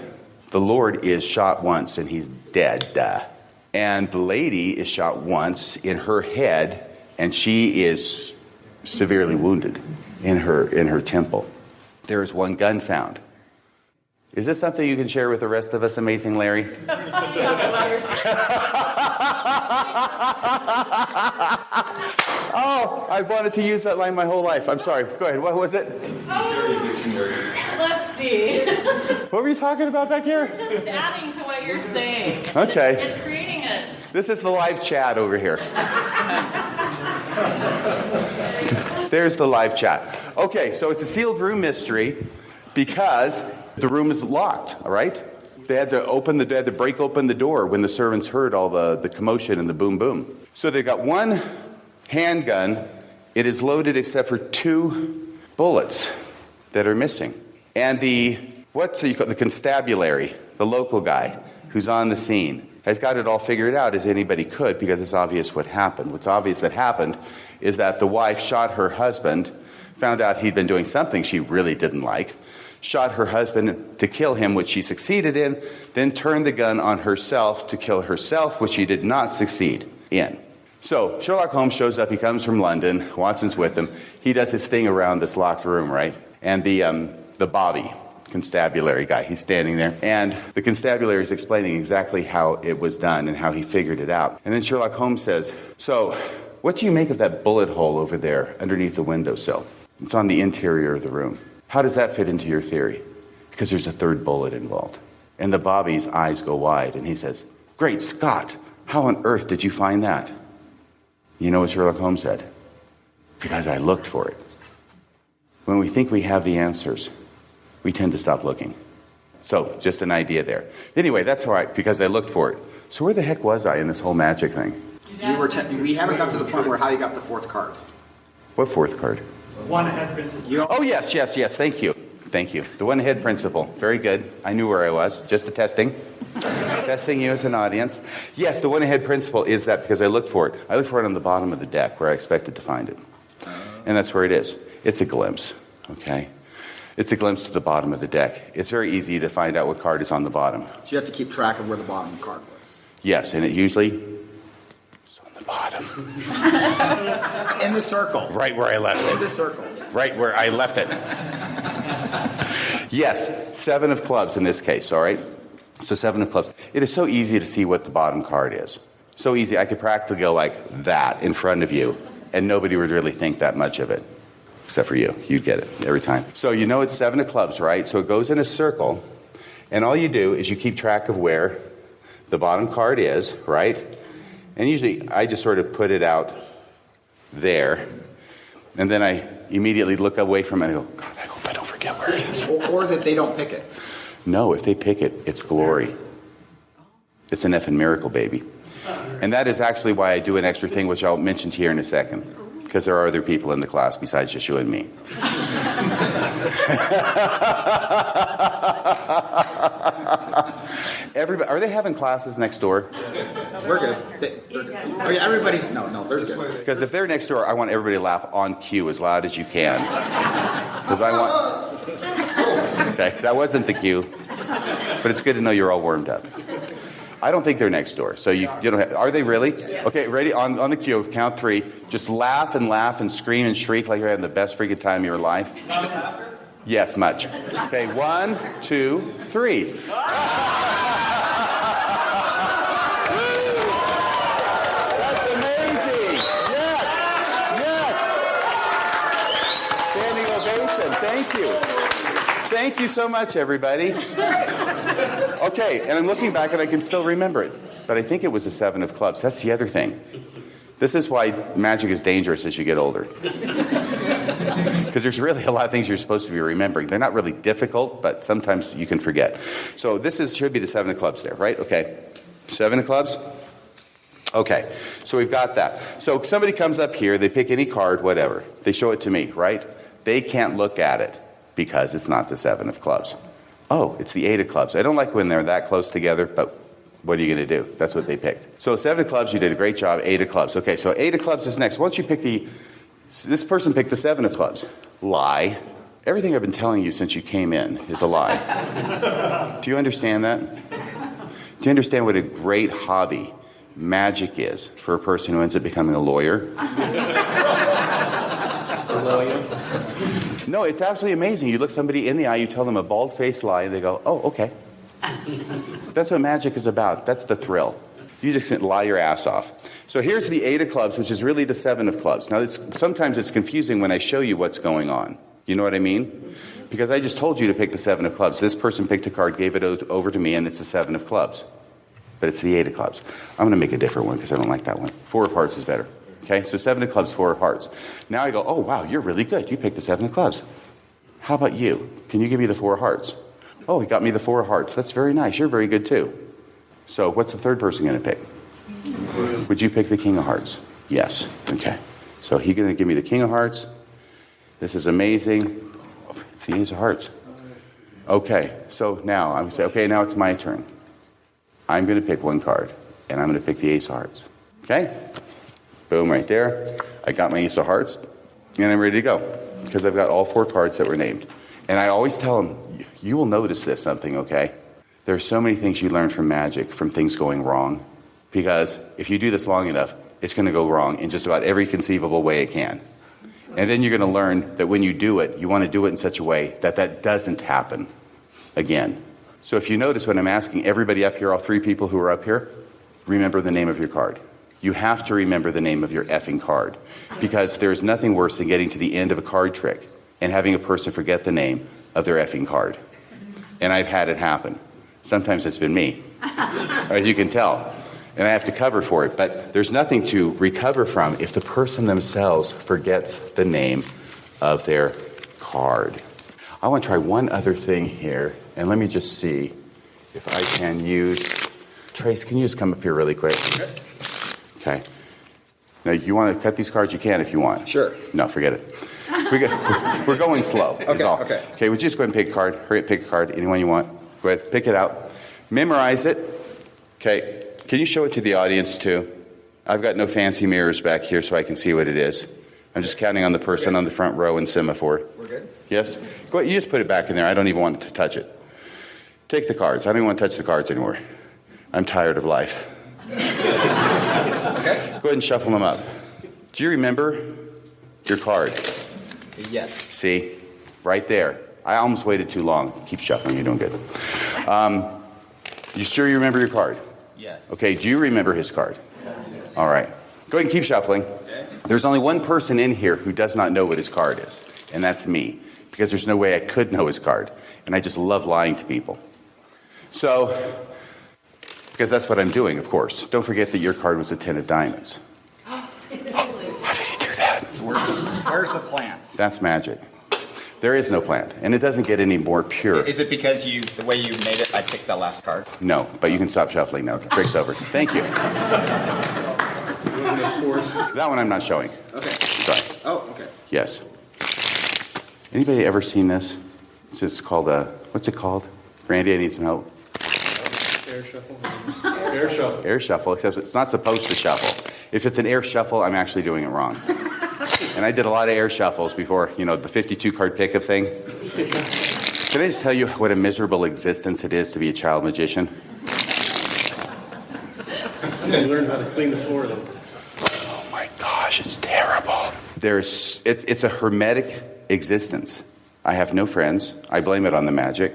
the lord, is shot once and he's dead. And the lady is shot once in her head and she is severely wounded in her temple. There is one gun found. Is this something you can share with the rest of us, Amazing Larry? Oh, I've wanted to use that line my whole life. I'm sorry. Go ahead. What was it? Let's see. What were you talking about back here? Just adding to what you're saying. Okay. It's creating it. This is the live chat over here. There's the live chat. Okay, so it's a sealed room mystery because the room is locked, all right? They had to break open the door when the servants heard all the commotion and the boom boom. So they got one handgun. It is loaded except for 2 bullets that are missing. And the constabulary, the local guy who's on the scene, has got it all figured out as anybody could because it's obvious what happened. What's obvious that happened is that the wife shot her husband, found out he'd been doing something she really didn't like, shot her husband to kill him, which she succeeded in, then turned the gun on herself to kill herself, which she did not succeed in. So Sherlock Holmes shows up. He comes from London. Watson's with him. He does his thing around this locked room, right? And the Bobby, constabulary guy, he's standing there. And the constabulary is explaining exactly how it was done and how he figured it out. And then Sherlock Holmes says, so what do you make of that bullet hole over there underneath the windowsill? It's on the interior of the room. How does that fit into your theory? Because there's a 3rd bullet involved. And the Bobby's eyes go wide and he says, Great Scott, how on earth did you find that? You know what Sherlock Holmes said? Because I looked for it. When we think we have the answers, we tend to stop looking. So, just an idea there. Anyway, that's all right, because I looked for it. So where the heck was I in this whole magic thing? We haven't got to the point where how you got the 4th card. What 4th card? One-ahead principle. Oh, yes. Thank you. The one-ahead principle. Very good. I knew where I was. Just a testing. Testing you as an audience. Yes, the one-ahead principle is that because I looked for it. I looked for it on the bottom of the deck where I expected to find it. And that's where it is. It's a glimpse, okay? It's a glimpse to the bottom of the deck. It's very easy to find out what card is on the bottom. So you have to keep track of where the bottom of the card was. Yes, and it usually is on the bottom. In the circle. Right where I left In it. the circle. Right where I left it. Yes, 7 of clubs in this case, all right? So 7 of clubs. It is so easy to see what the bottom card is. So easy. I could practically go like that in front of you, and nobody would really think that much of it. Except for you. You'd get it every time. So you know it's 7 of clubs, right? So it goes in a circle, and all you do is you keep track of where the bottom card is, right? And usually I just sort of put it out there, and then I immediately look away from it and I go, God, I hope I don't forget where it is. Or that they don't pick it. No, if they pick it, it's glory. It's an effing miracle, baby. And that is actually why I do an extra thing, which I'll mention here in a second. Because there are other people in the class besides just you and me. Everybody, are they having classes next door? We're good. They're good. Oh, yeah, everybody's... No, there's good. Because if they're next door, I want everybody to laugh on cue as loud as you can. Because I want... Okay, that wasn't the cue. But it's good to know you're all warmed up. I don't think they're next door. So you don't have... Are they really? Yes. Okay, ready? On the cue, count 3. Just laugh and scream and shriek like you're having the best freaking time of your life. Yes, much. Okay, 1, 2, 3. That's amazing. Yes. Standing ovation. Thank you. Thank you so much, everybody. Okay, and I'm looking back and I can still remember it. But I think it was a 7 of clubs. That's the other thing. This is why magic is dangerous as you get older. Because there's really a lot of things you're supposed to be remembering. They're not really difficult, but sometimes you can forget. So this should be the 7 of clubs there, right? Okay. 7 of clubs? Okay. So we've got that. So somebody comes up here, they pick any card, whatever. They show it to me, right? They can't look at it because it's not the 7 of clubs. Oh, it's the 8 of clubs. I don't like when they're that close together, but what are you going to do? That's what they picked. So 7 of clubs, you did a great job. 8 of clubs. Okay, so 8 of clubs is next. Once you pick this person picked the 7 of clubs. Lie. Everything I've been telling you since you came in is a lie. Do you understand that? Do you understand what a great hobby magic is for a person who ends up becoming a lawyer? A lawyer? No, it's absolutely amazing. You look somebody in the eye, you tell them a bald-faced lie, and they go, oh, okay. That's what magic is about. That's the thrill. You just lie your ass off. So here's the 8 of clubs, which is really the 7 of clubs. Now, sometimes it's confusing when I show you what's going on. You know what I mean? Because I just told you to pick the 7 of clubs. This person picked a card, gave it over to me, and it's the 7 of clubs. But it's the 8 of clubs. I'm going to make a different one because I don't like that one. 4 of hearts is better. Okay, so 7 of clubs, 4 of hearts. Now I go, oh, wow, you're really good. You picked the 7 of clubs. How about you? Can you give me the 4 of hearts? Oh, he got me the 4 of hearts. That's very nice. You're very good, too. So what's the third person going to pick? Would you pick the King of Hearts? Yes. Okay. So he's going to give me the King of Hearts. This is amazing. It's the Ace of Hearts. Okay. So now I'm going to say, okay, now it's my turn. I'm going to pick one card, and I'm going to pick the Ace of Hearts. Okay? Boom, right there. I got my Ace of Hearts, and I'm ready to go because I've got all 4 cards that were named. And I always tell them, you will notice this something, okay? There are so many things you learn from magic, from things going wrong, because if you do this long enough, it's going to go wrong in just about every conceivable way it can. And then you're going to learn that when you do it, you want to do it in such a way that that doesn't happen again. So if you notice when I'm asking everybody up here, all 3 people who are up here, remember the name of your card. You have to remember the name of your effing card, because there's nothing worse than getting to the end of a card trick and having a person forget the name of their effing card. And I've had it happen. Sometimes it's been me, as you can tell. And I have to cover for it. But there's nothing to recover from if the person themselves forgets the name of their card. I want to try one other thing here. And let me just see if I can use... Trace, can you just come up here really quick? Okay. Now, you want to cut these cards? You can if you want. Sure. No, forget it. We're going slow. Okay, okay. Okay, would you just go ahead and pick a card? Hurry up, pick a card. Anyone you want. Go ahead, pick it out. Memorize it. Okay. Can you show it to the audience, too? I've got no fancy mirrors back here so I can see what it is. I'm just counting on the person on the front row in semaphore. We're good? Yes? Go ahead, you just put it back in there. I don't even want to touch it. Take the cards. I don't even want to touch the cards anymore. I'm tired of life. Okay. Go ahead and shuffle them up. Do you remember your card? Yes. See? Right there. I almost waited too long. Keep shuffling. You're doing good. You sure you remember your card? Yes. Okay. Do you remember his card? All right. Go ahead and keep shuffling. Okay. There's only one person in here who does not know what his card is, and that's me, because there's no way I could know his card, and I just love lying to people. So, because that's what I'm doing, of course. Don't forget that your card was a 10 of diamonds. How did he do that? So where's the plant? That's magic. There is no plant, and it doesn't get any more pure. Is it because the way you made it, I picked the last card? No, but you can stop shuffling now. The trick's over. Thank you. That one I'm not showing. Okay. Sorry. Oh, okay. Yes. Anybody ever seen this? It's called what's it called? Randy, I need some help. Air shuffle. Air shuffle. Air shuffle, except it's not supposed to shuffle. If it's an air shuffle, I'm actually doing it wrong. And I did a lot of air shuffles before, the 52 card pickup thing. Can I just tell you what a miserable existence it is to be a child magician? You learn how to clean the floor, though. Oh my gosh, it's terrible. It's a hermetic existence. I have no friends. I blame it on the magic.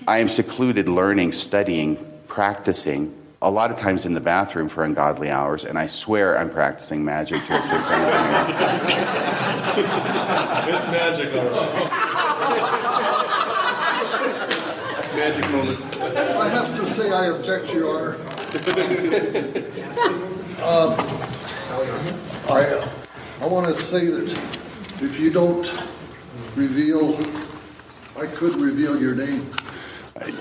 I am secluded, learning, studying, practicing, a lot of times in the bathroom for ungodly hours, and I swear I'm practicing magic just in front of the mirror. It's magic, all right. Magic moment. I have to say I object, Your Honor. I want to say that if you don't reveal, I could reveal your name. And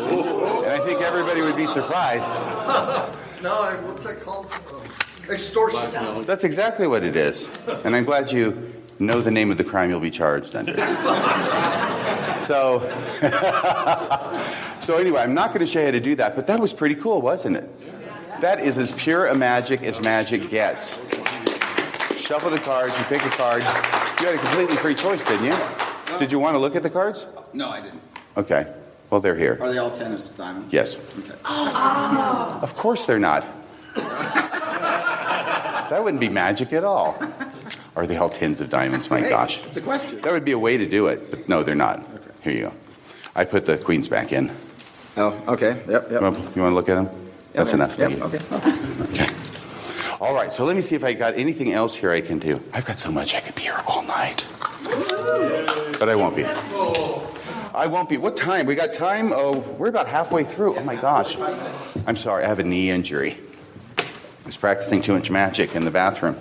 I think everybody would be surprised. No, what's that called? Extortion. That's exactly what it is. And I'm glad you know the name of the crime you'll be charged under. So anyway, I'm not going to show you how to do that, but that was pretty cool, wasn't it? That is as pure a magic as magic gets. Shuffle the cards, you pick a card. You had a completely free choice, didn't you? Did you want to look at the cards? No, I didn't. Okay. Well, they're here. Are they all 10 of diamonds? Yes. Okay. Of course they're not. That wouldn't be magic at all. Are they all 10s of diamonds? My gosh. It's a question. That would be a way to do it, but no, they're not. Okay. Here you go. I put the queens back in. Oh, okay. Yep. You want to look at them? That's Okay. enough. Yep. Thank you. Okay. Okay. All right, so let me see if I got anything else here I can do. I've got so much I could be here all night. But I won't be. I won't be. What time? We got time? Oh, we're about halfway through. Oh my gosh. I'm sorry, I have a knee injury. I was practicing too much magic in the bathroom.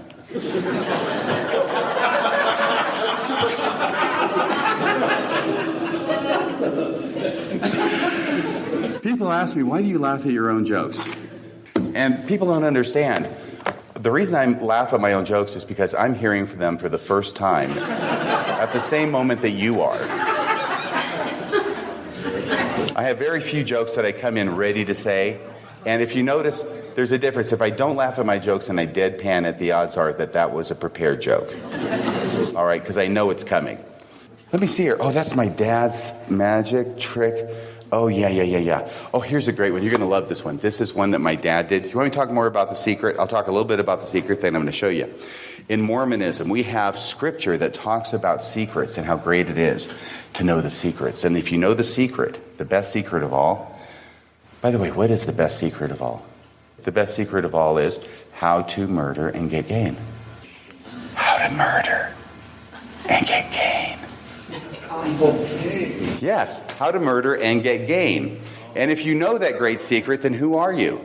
People ask me, why do you laugh at your own jokes? And people don't understand. The reason I laugh at my own jokes is because I'm hearing from them for the first time at the same moment that you are. I have very few jokes that I come in ready to say, and if you notice, there's a difference. If I don't laugh at my jokes and I deadpan it, the odds are that was a prepared joke. All right, because I know it's coming. Let me see here. Oh, that's my dad's magic trick. Oh, yeah. Oh, here's a great one. You're going to love this one. This is one that my dad did. You want me to talk more about the secret? I'll talk a little bit about the secret, then I'm going to show you. In Mormonism, we have scripture that talks about secrets and how great it is to know the secrets. And if you know the secret, the best secret of all, by the way, what is the best secret of all? The best secret of all is how to murder and get gain. How to murder and get gain. Okay. Yes, how to murder and get gain. And if you know that great secret, then who are you?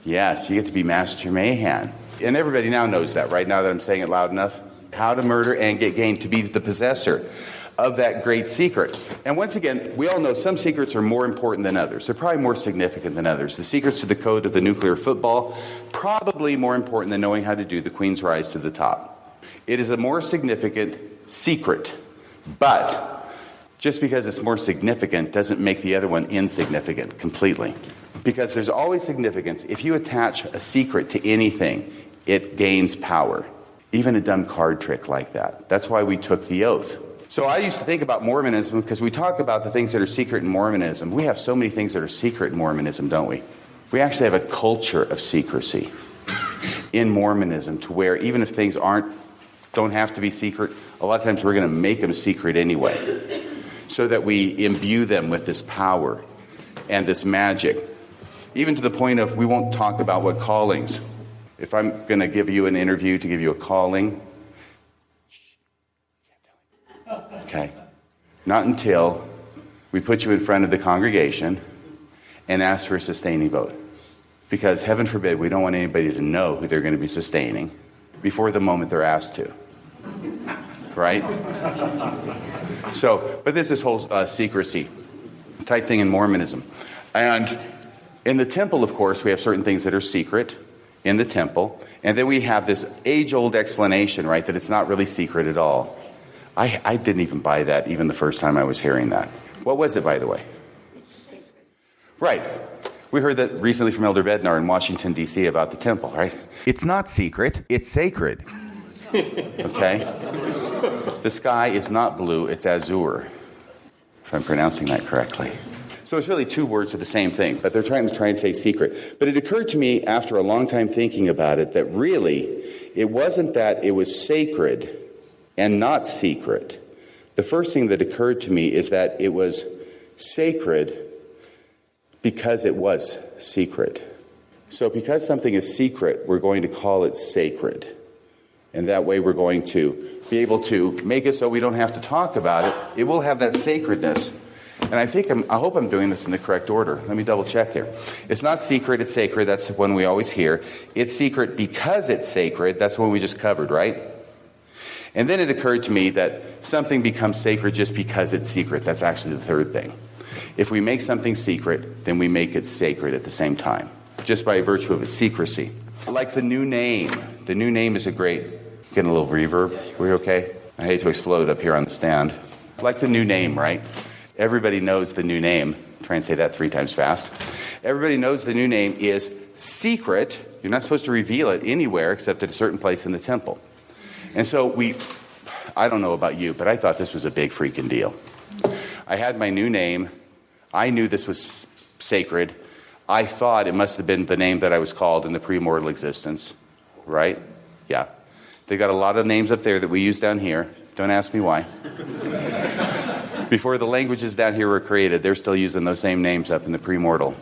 Yes, you get to be Master Mayhan. And everybody now knows that, right? Now that I'm saying it loud enough. How to murder and get gain, to be the possessor of that great secret. And once again, we all know some secrets are more important than others. They're probably more significant than others. The secrets to the code of the nuclear football, probably more important than knowing how to do the Queen's Rise to the top. It is a more significant secret. But just because it's more significant doesn't make the other one insignificant completely. Because there's always significance. If you attach a secret to anything, it gains power. Even a dumb card trick like that. That's why we took the oath. So I used to think about Mormonism because we talk about the things that are secret in Mormonism. We have so many things that are secret in Mormonism, don't we? We actually have a culture of secrecy in Mormonism to where even if things don't have to be secret, a lot of times we're going to make them secret anyway so that we imbue them with this power and this magic. Even to the point of we won't talk about what callings. If I'm going to give you an interview to give you a calling, okay, not until we put you in front of the congregation and ask for a sustaining vote. Because heaven forbid, we don't want anybody to know who they're going to be sustaining before the moment they're asked to. Right? So, but there's this whole secrecy type thing in Mormonism. And in the temple, of course, we have certain things that are secret in the temple. And then we have this age-old explanation, right, that it's not really secret at all. I didn't even buy that even the first time I was hearing that. What was it, by the way? Right. We heard that recently from Elder Bednar in Washington, D.C. about the temple, right? It's not secret, it's sacred. Okay? The sky is not blue, it's azure, if I'm pronouncing that correctly. So it's really two words for the same thing, but they're trying to say secret. But it occurred to me after a long time thinking about it that really it wasn't that it was sacred and not secret. The first thing that occurred to me is that it was sacred because it was secret. So because something is secret, we're going to call it sacred. And that way we're going to be able to make it so we don't have to talk about it. It will have that sacredness. And I hope I'm doing this in the correct order. Let me double check here. It's not secret, it's sacred. That's one we always hear. It's secret because it's sacred. That's one we just covered, right? And then it occurred to me that something becomes sacred just because it's secret. That's actually the third thing. If we make something secret, then we make it sacred at the same time, just by virtue of its secrecy. Like the new name. The new name is a great... Getting a little reverb. Were you okay? I hate to explode up here on the stand. Like the new name, right? Everybody knows the new name. Try and say that 3 times fast. Everybody knows the new name is secret. You're not supposed to reveal it anywhere except at a certain place in the temple. And so I don't know about you, but I thought this was a big freaking deal. I had my new name. I knew this was sacred. I thought it must have been the name that I was called in the premortal existence. Right? Yeah. They got a lot of names up there that we use down here. Don't ask me why. Before the languages down here were created, they're still using those same names up in the premortal.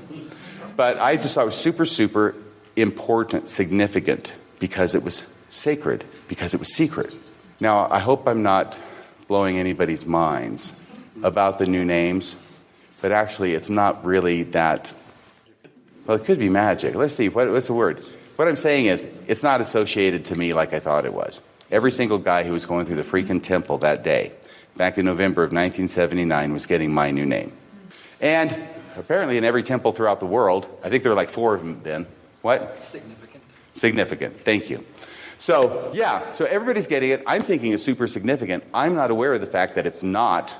But I just thought it was super, super important, significant, because it was sacred, because it was secret. Now, I hope I'm not blowing anybody's minds about the new names, but actually it's not really that... Well, it could be magic. Let's see, what's the word? What I'm saying is, it's not associated to me like I thought it was. Every single guy who was going through the freaking temple that day, back in November of 1979, was getting my new name. And apparently in every temple throughout the world, I think there were like 4 of them then. What? Significant. Thank you. So, yeah, so everybody's getting it. I'm thinking it's super significant. I'm not aware of the fact that it's not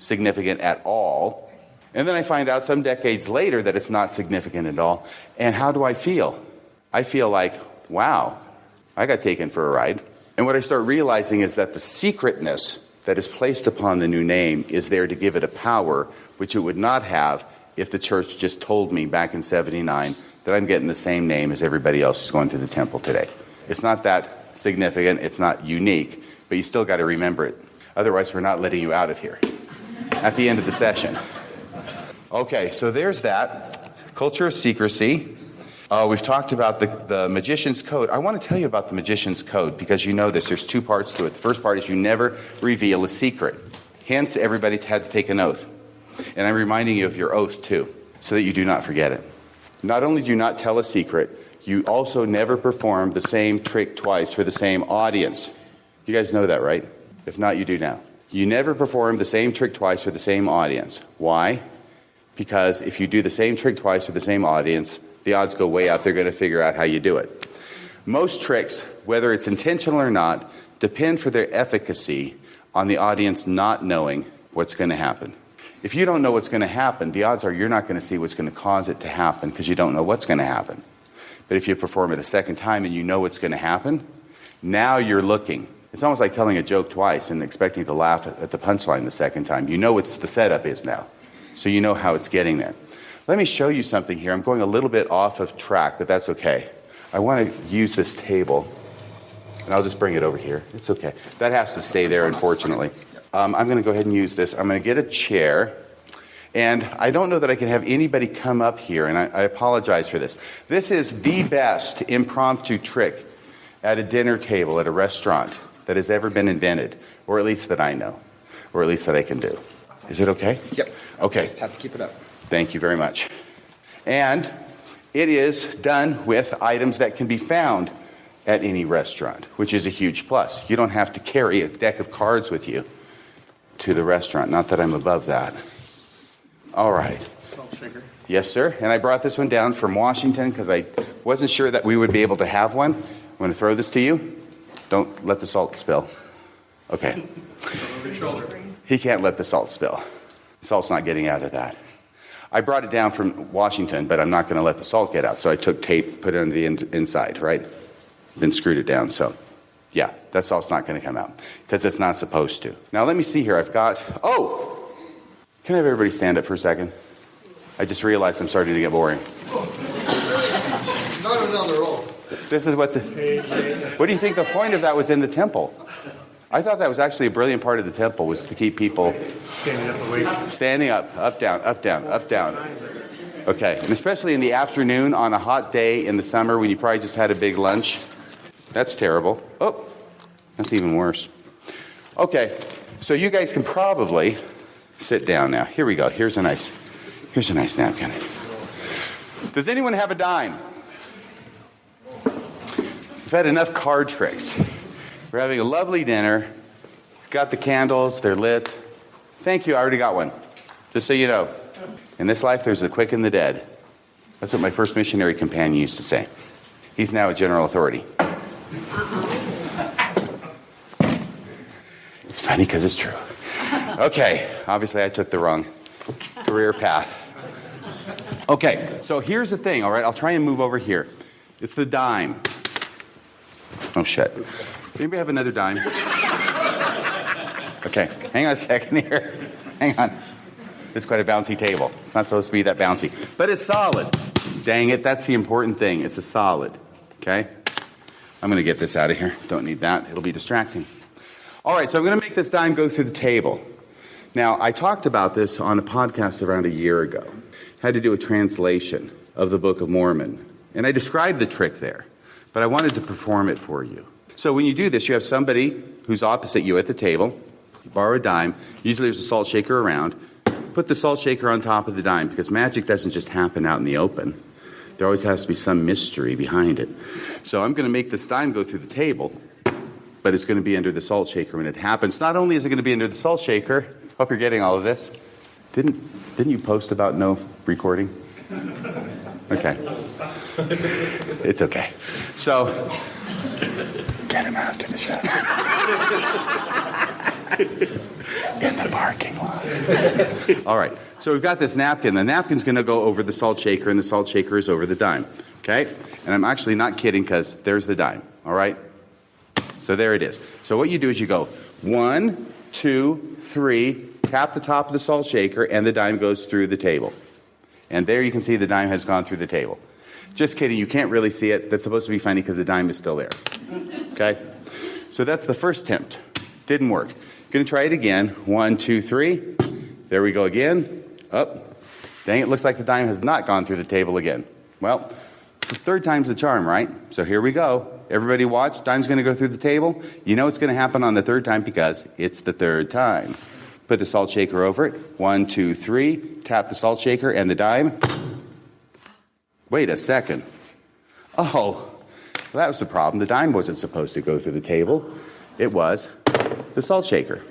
significant at all. And then I find out some decades later that it's not significant at all. And how do I feel? I feel like, wow, I got taken for a ride. And what I start realizing is that the secretness that is placed upon the new name is there to give it a power which it would not have if the church just told me back in 79 that I'm getting the same name as everybody else who's going through the temple today. It's not that significant, it's not unique, but you still got to remember it. Otherwise, we're not letting you out of here at the end of the session. Okay, so there's that. Culture of secrecy. We've talked about the magician's code. I want to tell you about the magician's code because you know this. There's 2 parts to it. The first part is you never reveal a secret. Hence, everybody had to take an oath. And I'm reminding you of your oath, too, so that you do not forget it. Not only do you not tell a secret, you also never perform the same trick twice for the same audience. You guys know that, right? If not, you do now. You never perform the same trick twice for the same audience. Why? Because if you do the same trick twice for the same audience, the odds go way up. They're going to figure out how you do it. Most tricks, whether it's intentional or not, depend for their efficacy on the audience not knowing what's going to happen. If you don't know what's going to happen, the odds are you're not going to see what's going to cause it to happen because you don't know what's going to happen. But if you perform it a second time and you know what's going to happen, now you're looking. It's almost like telling a joke twice and expecting to laugh at the punchline the second time. You know what the setup is now. So you know how it's getting there. Let me show you something here. I'm going a little bit off of track, but that's okay. I want to use this table, and I'll just bring it over here. It's okay. That has to stay there, unfortunately. I'm going to go ahead and use this. I'm going to get a chair. And I don't know that I can have anybody come up here, and I apologize for this. This is the best impromptu trick at a dinner table at a restaurant that has ever been invented, or at least that I know, or at least that I can do. Is it okay? Yep. Okay. Just have to keep it up. Thank you very much. And it is done with items that can be found at any restaurant, which is a huge plus. You don't have to carry a deck of cards with you to the restaurant. Not that I'm above that. All right. Salt shaker. Yes, sir. And I brought this one down from Washington because I wasn't sure that we would be able to have one. I'm going to throw this to you. Don't let the salt spill. Okay. Over your shoulder. He can't let the salt spill. The salt's not getting out of that. I brought it down from Washington, but I'm not going to let the salt get out. So I took tape, put it on the inside, right? Then screwed it down. So, yeah, that salt's not going to come out because it's not supposed to. Now, let me see here. I've got, can I have everybody stand up for a second? I just realized I'm starting to get boring. Not another roll. This is what do you think the point of that was in the temple? I thought that was actually a brilliant part of the temple, was to keep people standing up, down, up, down, up, down. Okay, and especially in the afternoon on a hot day in the summer when you probably just had a big lunch. That's terrible. Oh, that's even worse. Okay, so you guys can probably sit down now. Here we go. Here's a nice napkin. Does anyone have a dime? We've had enough card tricks. We're having a lovely dinner. Got the candles. They're lit. Thank you. I already got one. Just so you know. In this life, there's the quick and the dead. That's what my first missionary companion used to say. He's now a general authority. It's funny because it's true. Okay. Obviously, I took the wrong career path. Okay. So here's the thing, all right? I'll try and move over here. It's the dime. Oh, shit. Anybody have another dime? Okay. Hang on a second here. Hang on. It's quite a bouncy table. It's not supposed to be that bouncy. But it's solid. Dang it, that's the important thing. It's a solid. Okay? I'm going to get this out of here. Don't need that. It'll be distracting. All right, so I'm going to make this dime go through the table. Now, I talked about this on a podcast around a year ago. Had to do a translation of the Book of Mormon. And I described the trick there. But I wanted to perform it for you. So when you do this, you have somebody who's opposite you at the table. You borrow a dime. Usually there's a salt shaker around. Put the salt shaker on top of the dime because magic doesn't just happen out in the open. There always has to be some mystery behind it. So I'm going to make this dime go through the table, but it's going to be under the salt shaker when it happens. Not only is it going to be under the salt shaker, hope you're getting all of this. Didn't you post about no recording? Okay. It's okay. So, get him after the show. In the parking lot. All right. So we've got this napkin. The napkin's going to go over the salt shaker, and the salt shaker is over the dime. Okay? And I'm actually not kidding because there's the dime. All right? So there it is. So what you do is you go 1, 2, 3, tap the top of the salt shaker, and the dime goes through the table. And there you can see the dime has gone through the table. Just kidding. You can't really see it. That's supposed to be funny because the dime is still there. Okay? So that's the first attempt. Didn't work. Going to try it again. 1, 2, 3. There we go again. Up. Dang, it looks like the dime has not gone through the table again. Well, the third time's the charm, right? So here we go. Everybody watch. Dime's going to go through the table. You know it's going to happen on the third time because it's the third time. Put the salt shaker over it. 1, 2, 3. Tap the salt shaker and the dime. Wait a second. Oh, well, that was the problem. The dime wasn't supposed to go through the table. It was the salt shaker.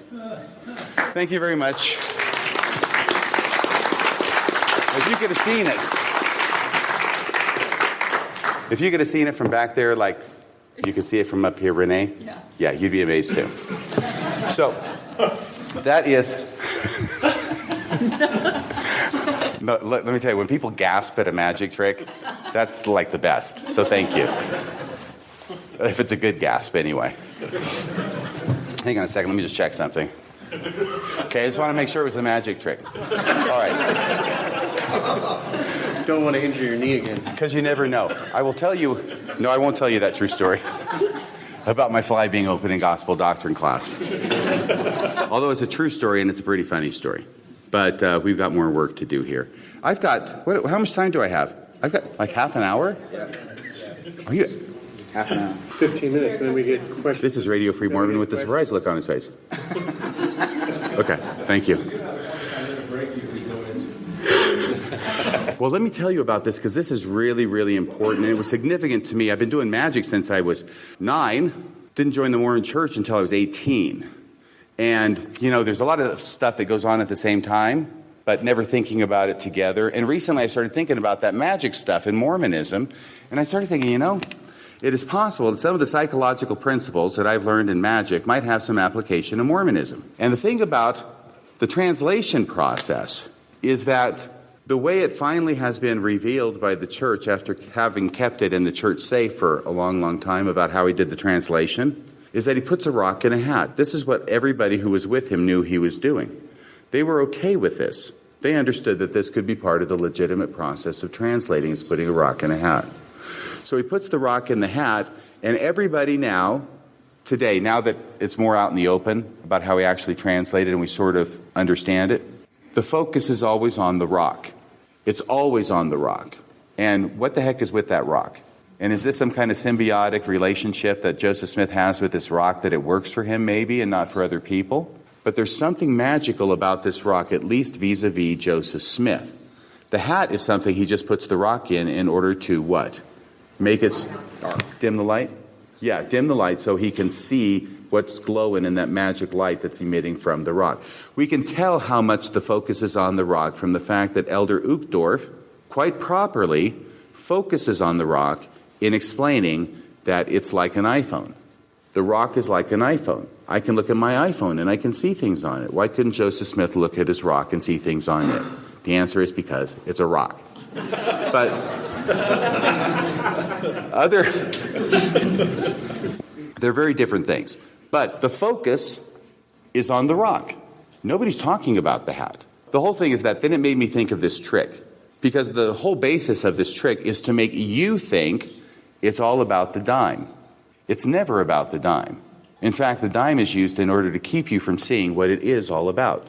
Thank you very much. If you could have seen it. If you could have seen it from back there, like you could see it from up here, Renee. Yeah, you'd be amazed too. So that is No, let me tell you, when people gasp at a magic trick, that's like the best. So thank you. If it's a good gasp, anyway. Hang on a second. Let me just check something. Okay, I just want to make sure it was a magic trick. All right. Don't want to injure your knee again. Because you never know. I will tell you. No, I won't tell you that true story about my fly being open in gospel doctrine class. Although it's a true story and it's a pretty funny story. But we've got more work to do here. I've got, how much time do I have? I've got like half an hour? Are you? Half an hour. 15 minutes, and then we get questions. This is Radio Free Mormon with the surprise look on his face. Okay, thank you. Well, let me tell you about this because this is really, really important. And it was significant to me. I've been doing magic since I was 9. Didn't join the Mormon church until I was 18. And, you know, there's a lot of stuff that goes on at the same time, but never thinking about it together. And recently I started thinking about that magic stuff in Mormonism. And I started thinking, you know, it is possible that some of the psychological principles that I've learned in magic might have some application in Mormonism. And the thing about the translation process is that the way it finally has been revealed by the church after having kept it in the church safe for a long, long time about how he did the translation is that he puts a rock in a hat. This is what everybody who was with him knew he was doing. They were okay with this. They understood that this could be part of the legitimate process of translating, is putting a rock in a hat. So he puts the rock in the hat, and everybody now, today, now that it's more out in the open about how he actually translated and we sort of understand it, the focus is always on the rock. It's always on the rock. And what the heck is with that rock? And is this some kind of symbiotic relationship that Joseph Smith has with this rock, that it works for him maybe and not for other people? But there's something magical about this rock, at least vis-a-vis Joseph Smith. The hat is something he just puts the rock in order to what? Make it dark. Dim the light? Yeah, dim the light so he can see what's glowing in that magic light that's emitting from the rock. We can tell how much the focus is on the rock from the fact that Elder Uchtdorf, quite properly, focuses on the rock in explaining that it's like an iPhone. The rock is like an iPhone. I can look at my iPhone and I can see things on it. Why couldn't Joseph Smith look at his rock and see things on it? The answer is because it's a rock. But they're very different things. But the focus is on the rock. Nobody's talking about the hat. The whole thing is that then it made me think of this trick. Because the whole basis of this trick is to make you think it's all about the dime. It's never about the dime. In fact, the dime is used in order to keep you from seeing what it is all about.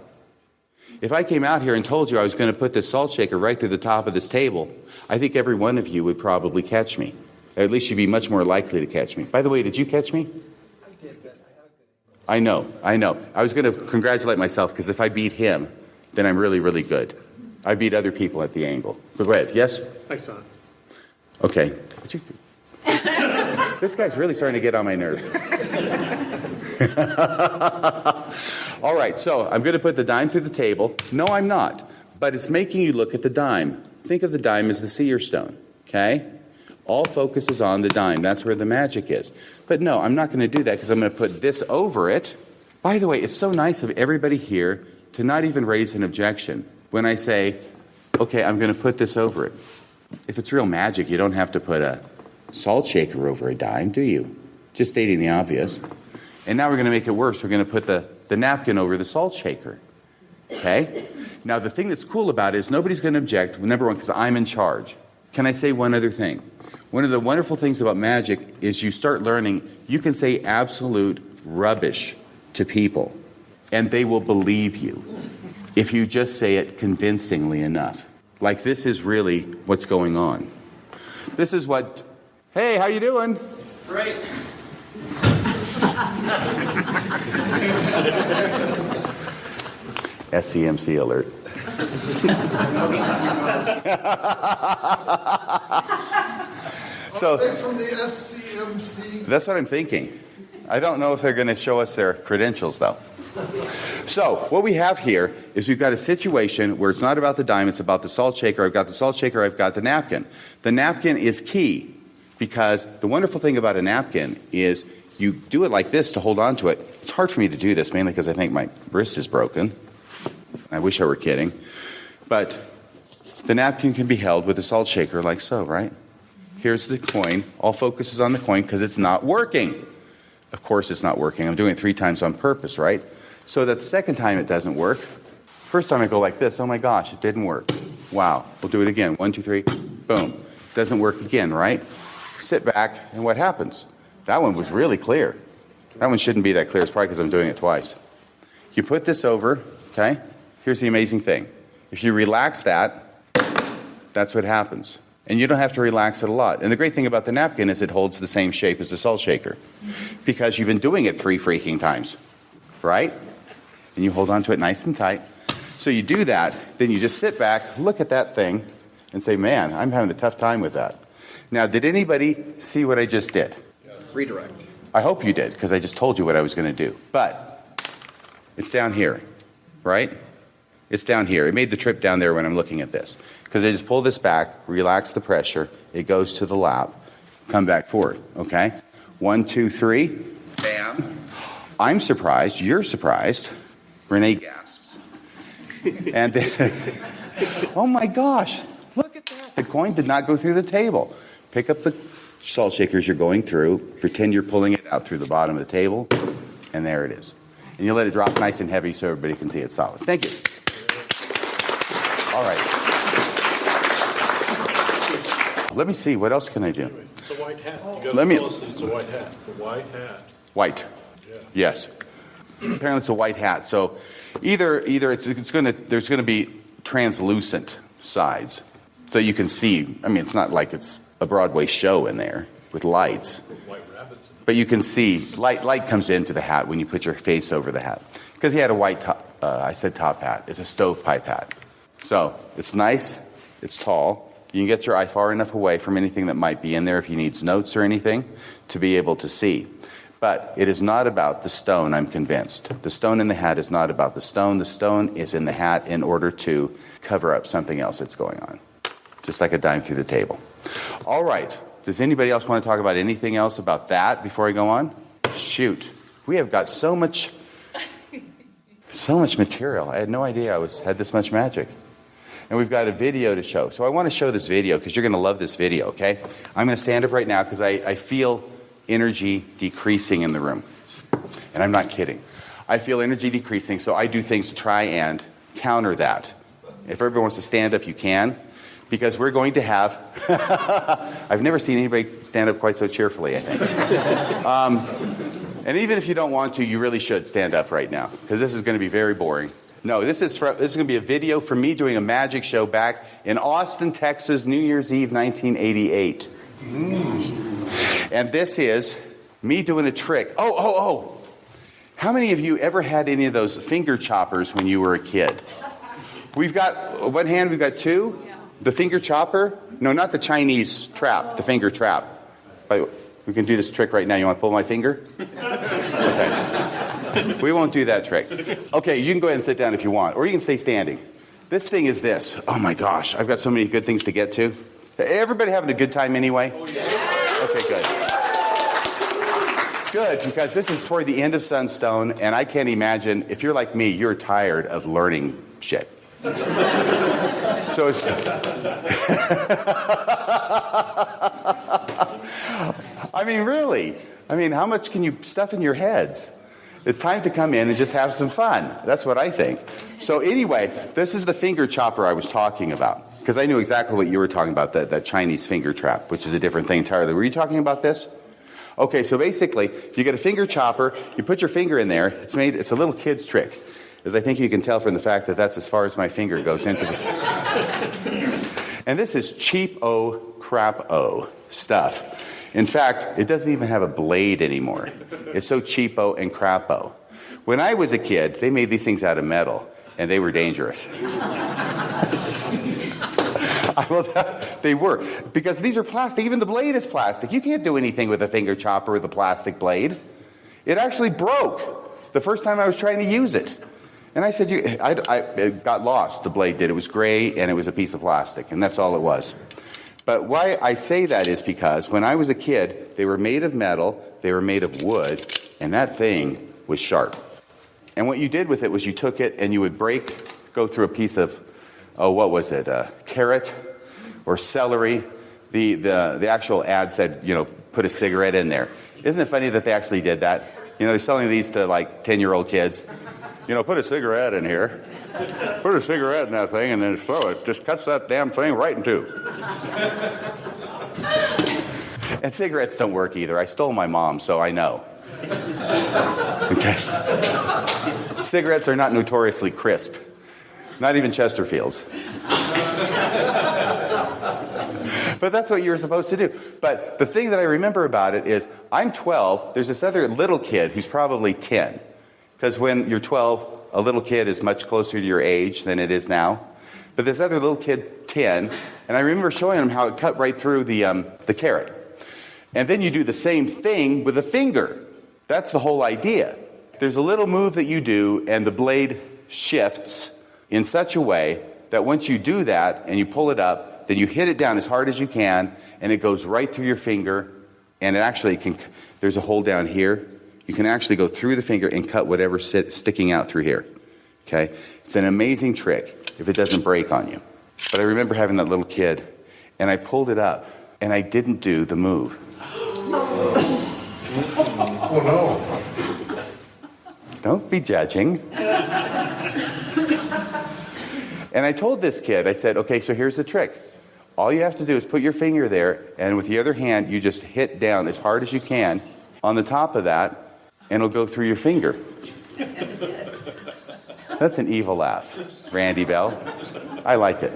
If I came out here and told you I was going to put this salt shaker right through the top of this table, I think every one of you would probably catch me. Or at least you'd be much more likely to catch me. By the way, did you catch me? I did, but I have a good I know. I was going to congratulate myself because if I beat him, then I'm really, really good. I beat other people at the angle. But go ahead. Yes? I saw it. Okay. What'd you do? This guy's really starting to get on my nerves. All right, so I'm going to put the dime through the table. No, I'm not. But it's making you look at the dime. Think of the dime as the seer stone, okay? All focus is on the dime. That's where the magic is. But no, I'm not going to do that because I'm going to put this over it. By the way, it's so nice of everybody here to not even raise an objection when I say, okay, I'm going to put this over it. If it's real magic, you don't have to put a salt shaker over a dime, do you? Just stating the obvious. And now we're going to make it worse. We're going to put the napkin over the salt shaker. Okay? Now, the thing that's cool about it is nobody's going to object, number one, because I'm in charge. Can I say one other thing? One of the wonderful things about magic is you start learning you can say absolute rubbish to people, and they will believe you if you just say it convincingly enough. Like this is really what's going on. This is what, hey, how you doing? Great. SCMC alert. So from the SCMC. that's what I'm thinking. I don't know if they're going to show us their credentials, though. So what we have here is we've got a situation where it's not about the dime, it's about the salt shaker. I've got the salt shaker, I've got the napkin. The napkin is key because the wonderful thing about a napkin is you do it like this to hold on to it. It's hard for me to do this, mainly because I think my wrist is broken. I wish I were kidding. But The napkin can be held with a salt shaker like so, right? Here's the coin. All focus is on the coin because it's not working. Of course it's not working. I'm doing it 3 times on purpose, right? So that the second time it doesn't work. First time I go like this, oh my gosh, it didn't work. Wow, we'll do it again. 1, 2, 3, boom. Doesn't work again, right? Sit back, and what happens? That one was really clear. That one shouldn't be that clear. It's probably because I'm doing it twice. You put this over, okay? Here's the amazing thing. If you relax that, that's what happens. And you don't have to relax it a lot. And the great thing about the napkin is it holds the same shape as the salt shaker because you've been doing it 3 freaking times, right? And you hold on to it nice and tight. So you do that, then you just sit back, look at that thing, and say, man, I'm having a tough time with that. Now, did anybody see what I just did? Redirect. I hope you did, because I just told you what I was going to do. But it's down here, right? It's down here. It made the trip down there when I'm looking at this. Because I just pull this back, relax the pressure, it goes to the lap, come back forward, okay? 1, 2, 3, bam. I'm surprised, you're surprised. Renee gasps. And then, oh my gosh, look at that. The coin did not go through the table. Pick up the salt shakers you're going through, pretend you're pulling it out through the bottom of the table, and there it is. And you let it drop nice and heavy so everybody can see it's solid. Thank you. All right. Let me see, what else can I do? It's a white hat. You got Let me- to tell us that it's a white hat. A white hat. White. Yeah. Yes. Apparently it's a white hat. So either it's going to, there's going to be translucent sides. So you can see, I mean, it's not like it's a Broadway show in there with lights. White rabbits. But you can see, light comes into the hat when you put your face over the hat. Because he had a white top, I said top hat. It's a stovepipe hat. So it's nice, it's tall. You can get your eye far enough away from anything that might be in there if he needs notes or anything to be able to see. But it is not about the stone, I'm convinced. The stone in the hat is not about the stone. The stone is in the hat in order to cover up something else that's going on. Just like a dime through the table. All right. Does anybody else want to talk about anything else about that before I go on? Shoot. We have got so much material. I had no idea I had this much magic. And we've got a video to show. So I want to show this video because you're going to love this video, okay? I'm going to stand up right now because I feel energy decreasing in the room. And I'm not kidding. I feel energy decreasing, so I do things to try and counter that. If everybody wants to stand up, you can. Because we're going to have... I've never seen anybody stand up quite so cheerfully, I think. And even if you don't want to, you really should stand up right now. Because this is going to be very boring. No, this is going to be a video from me doing a magic show back in Austin, Texas, New Year's Eve, 1988. And this is me doing a trick. Oh. How many of you ever had any of those finger choppers when you were a kid? We've got, one hand, we've got 2. Yeah. The finger chopper. No, not the Chinese trap, the finger trap. We can do this trick right now. You want to pull my finger? Okay. We won't do that trick. Okay, you can go ahead and sit down if you want, or you can stay standing. This thing is this. Oh my gosh, I've got so many good things to get to. Everybody having a good time anyway? Oh, yeah. Okay, good. Good, because this is toward the end of Sunstone, and I can't imagine, if you're like me, you're tired of learning shit. So it's... I mean, really. I mean, how much can you stuff in your heads? It's time to come in and just have some fun. That's what I think. So anyway, this is the finger chopper I was talking about. Because I knew exactly what you were talking about, that Chinese finger trap, which is a different thing entirely. Were you talking about this? Okay, so basically, you get a finger chopper, you put your finger in there. It's a little kid's trick. As I think you can tell from the fact that that's as far as my finger goes into the... And this is cheap-o, crap-o stuff. In fact, it doesn't even have a blade anymore. It's so cheapo and crapo. When I was a kid, they made these things out of metal, and they were dangerous. They were. Because these are plastic. Even the blade is plastic. You can't do anything with a finger chopper with a plastic blade. It actually broke the first time I was trying to use it. And I said, it got lost, the blade did. It was gray, and it was a piece of plastic, and that's all it was. But why I say that is because when I was a kid, they were made of metal, they were made of wood, and that thing was sharp. And what you did with it was you took it and you would go through a piece of what was it, carrot or celery. The actual ad said, put a cigarette in there. Isn't it funny that they actually did that? They're selling these to like 10-year-old kids. Put a cigarette in here. Put a cigarette in that thing and then throw it. Just cuts that damn thing right in two. And cigarettes don't work either. I stole my mom, so I know. Okay. Cigarettes are not notoriously crisp. Not even Chesterfields. But that's what you were supposed to do. But the thing that I remember about it is I'm 12. There's this other little kid who's probably 10. Because when you're 12, a little kid is much closer to your age than it is now. But this other little kid, 10, and I remember showing him how it cut right through the carrot. And then you do the same thing with a finger. That's the whole idea. There's a little move that you do, and the blade shifts in such a way that once you do that and you pull it up, then you hit it down as hard as you can, and it goes right through your finger, and it actually there's a hole down here. You can actually go through the finger and cut whatever's sticking out through here. Okay? It's an amazing trick if it doesn't break on you. But I remember having that little kid, and I pulled it up, and I didn't do the move. Oh, no. Don't be judging. And I told this kid, I said, okay, so here's the trick. All you have to do is put your finger there, and with the other hand, you just hit down as hard as you can on the top of that, and it'll go through your finger. That's an evil laugh, Randy Bell. I like it.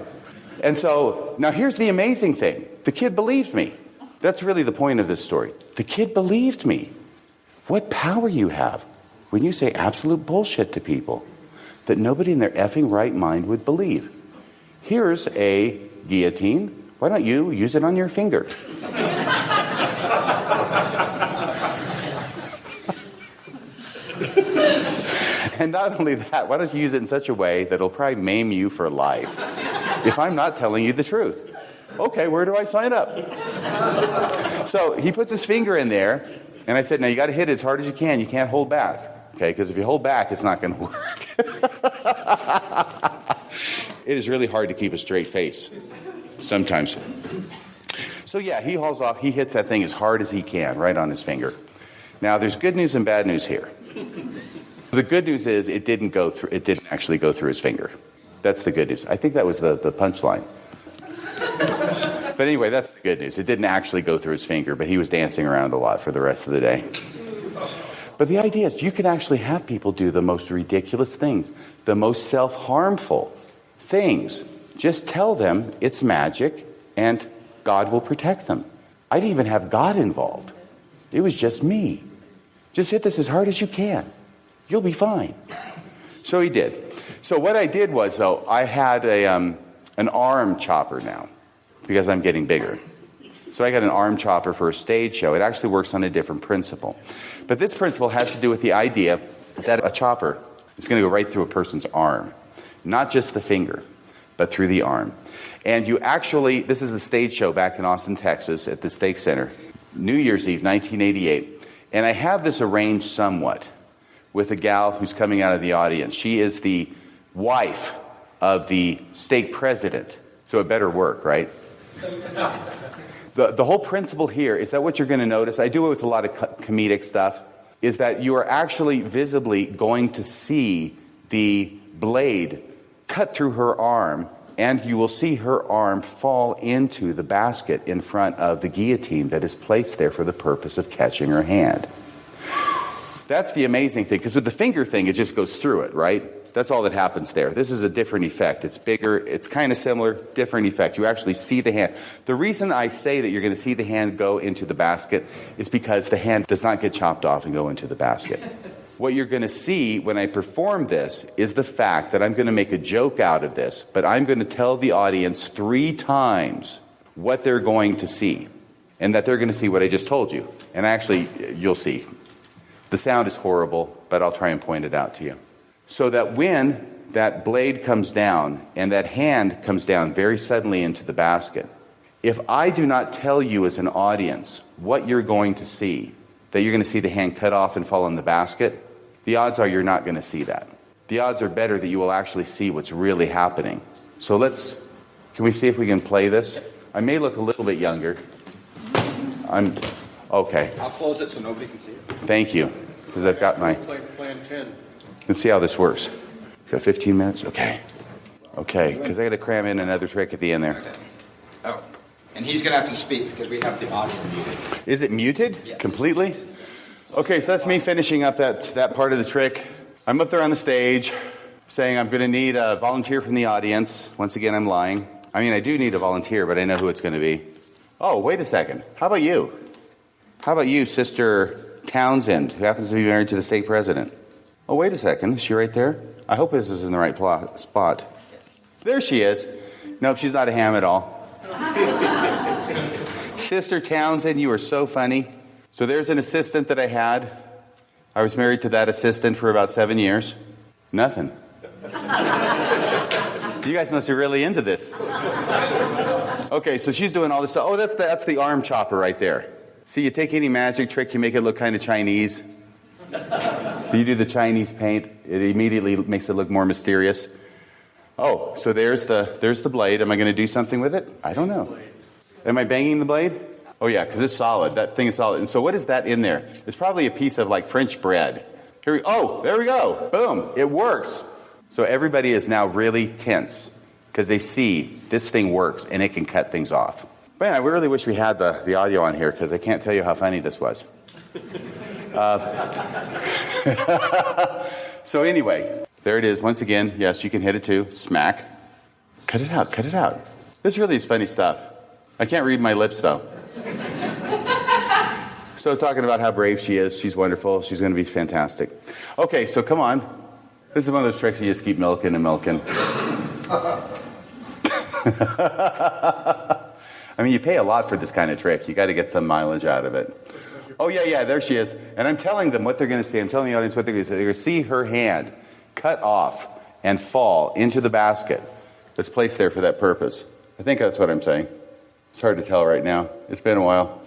And so, now here's the amazing thing. The kid believed me. That's really the point of this story. The kid believed me. What power you have when you say absolute bullshit to people that nobody in their effing right mind would believe. Here's a guillotine. Why don't you use it on your finger? And not only that, why don't you use it in such a way that it'll probably maim you for life if I'm not telling you the truth? Okay, where do I sign up? So he puts his finger in there, and I said, now you got to hit it as hard as you can. You can't hold back, okay? Because if you hold back, it's not going to work. It is really hard to keep a straight face sometimes. So yeah, he hauls off. He hits that thing as hard as he can right on his finger. Now, there's good news and bad news here. The good news is it didn't actually go through his finger. That's the good news. I think that was the punchline. But anyway, that's the good news. It didn't actually go through his finger, but he was dancing around a lot for the rest of the day. But the idea is you can actually have people do the most ridiculous things, the most self-harmful things. Just tell them it's magic and God will protect them. I didn't even have God involved. It was just me. Just hit this as hard as you can. You'll be fine. So he did. So what I did was, though, I had an arm chopper now because I'm getting bigger. So I got an arm chopper for a stage show. It actually works on a different principle. But this principle has to do with the idea that a chopper is going to go right through a person's arm. Not just the finger, but through the arm. And you actually, this is the stage show back in Austin, Texas at the Stake Center, New Year's Eve, 1988. And I have this arranged somewhat with a gal who's coming out of the audience. She is the wife of the stake president. So it better work, right? The whole principle here is that what you're going to notice, I do it with a lot of comedic stuff, is that you are actually visibly going to see the blade cut through her arm, and you will see her arm fall into the basket in front of the guillotine that is placed there for the purpose of catching her hand. That's the amazing thing, because with the finger thing, it just goes through it, right? That's all that happens there. This is a different effect. It's bigger. It's kind of similar, different effect. You actually see the hand. The reason I say that you're going to see the hand go into the basket is because the hand does not get chopped off and go into the basket. What you're going to see when I perform this is the fact that I'm going to make a joke out of this, but I'm going to tell the audience 3 times what they're going to see, and that they're going to see what I just told you. And actually, you'll see. The sound is horrible, but I'll try and point it out to you. So that when that blade comes down and that hand comes down very suddenly into the basket, if I do not tell you as an audience what you're going to see, that you're going to see the hand cut off and fall in the basket, the odds are you're not going to see that. The odds are better that you will actually see what's really happening So can we see if we can play this? I may look a little bit younger. Okay. I'll close it so nobody can see it. Thank you, because I've got my... Plan 10. Let's see how this works. Got 15 minutes? Okay. Okay, because I got to cram in another trick at the end there. Okay. Oh, and he's going to have to speak because we have the audio muted. Is it muted? Yes. Completely? Okay, so that's me finishing up that part of the trick. I'm up there on the stage saying I'm going to need a volunteer from the audience. Once again, I'm lying. I mean, I do need a volunteer, but I know who it's going to be. Oh, wait a second. How about you? How about you, Sister Townsend, who happens to be married to the state president? Oh, wait a second. Is she right there? I hope this is in the right spot. There she is. Nope, she's not a ham at all. Sister Townsend, you are so funny. So there's an assistant that I had. I was married to that assistant for about 7 years. Nothing. You guys must be really into this. Okay, so she's doing all this stuff. Oh, that's the arm chopper right there. See, you take any magic trick, you make it look kind of Chinese. You do the Chinese paint, it immediately makes it look more mysterious. Oh, so there's the blade. Am I going to do something with it? I don't know. Am I banging the blade? Oh, yeah, because it's solid. That thing is solid. And so what is that in there? It's probably a piece of, like, French bread. There we go. Boom. It works. So everybody is now really tense because they see this thing works and it can cut things off. Man, I really wish we had the audio on here because I can't tell you how funny this was. So anyway, there it is. Once again, yes, you can hit it too. Smack. Cut it out. This really is funny stuff. I can't read my lips, though. So talking about how brave she is. She's wonderful. She's going to be fantastic. Okay, so come on. This is one of those tricks you just keep milking and milking. I mean, you pay a lot for this kind of trick. You got to get some mileage out of it. Oh, yeah, there she is. And I'm telling them what they're going to see. I'm telling the audience what they're going to see. They're going to see her hand cut off and fall into the basket that's placed there for that purpose. I think that's what I'm saying. It's hard to tell right now. It's been a while.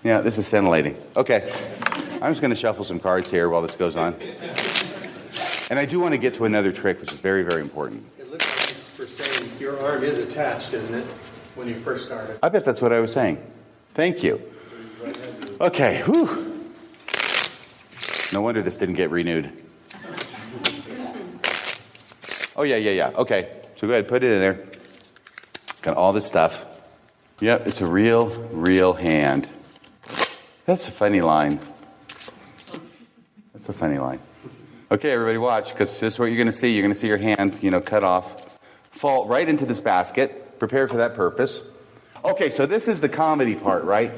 Yeah, this is scintillating. Okay. I'm just going to shuffle some cards here while this goes on. And I do want to get to another trick, which is very, very important. It looks like it's for saying your arm is attached, isn't it, when you first started? I bet that's what I was saying. Thank you. Okay. Whew. No wonder this didn't get renewed. Oh, yeah. Okay. So go ahead, put it in there. Got all this stuff. Yep, it's a real hand. That's a funny line. Okay, everybody watch, because this is what you're going to see. You're going to see your hand, cut off, fall right into this basket, prepared for that purpose. Okay, so this is the comedy part, right?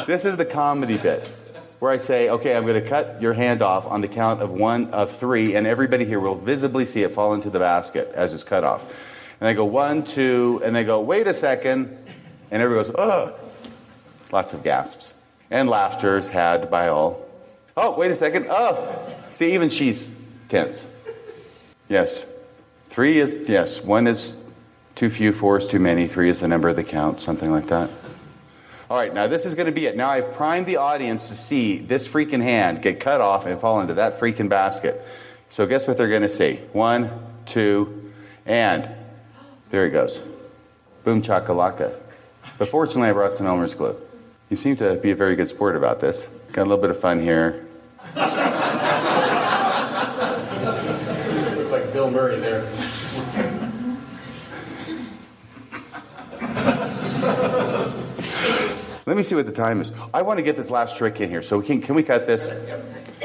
This is the comedy bit, where I say, okay, I'm going to cut your hand off on the count of 1, of 3, and everybody here will visibly see it fall into the basket as it's cut off. And they go 1, 2, and they go, wait a second, and everybody goes, ugh. Lots of gasps. And laughter is had by all. Oh, wait a second. Oh, see, even she's tense. Yes. 3 is, yes, 1 is too few, 4 is too many, 3 is the number of the count, something like that. All right, now this is going to be it. Now I've primed the audience to see this freaking hand get cut off and fall into that freaking basket. So guess what they're going to see? 1, 2, and there it goes. Boom chakalaka. But fortunately, I brought some Elmer's glue. You seem to be a very good sport about this. Got a little bit of fun here. Looks like Bill Murray there. Let me see what the time is. I want to get this last trick in here. So can we cut this?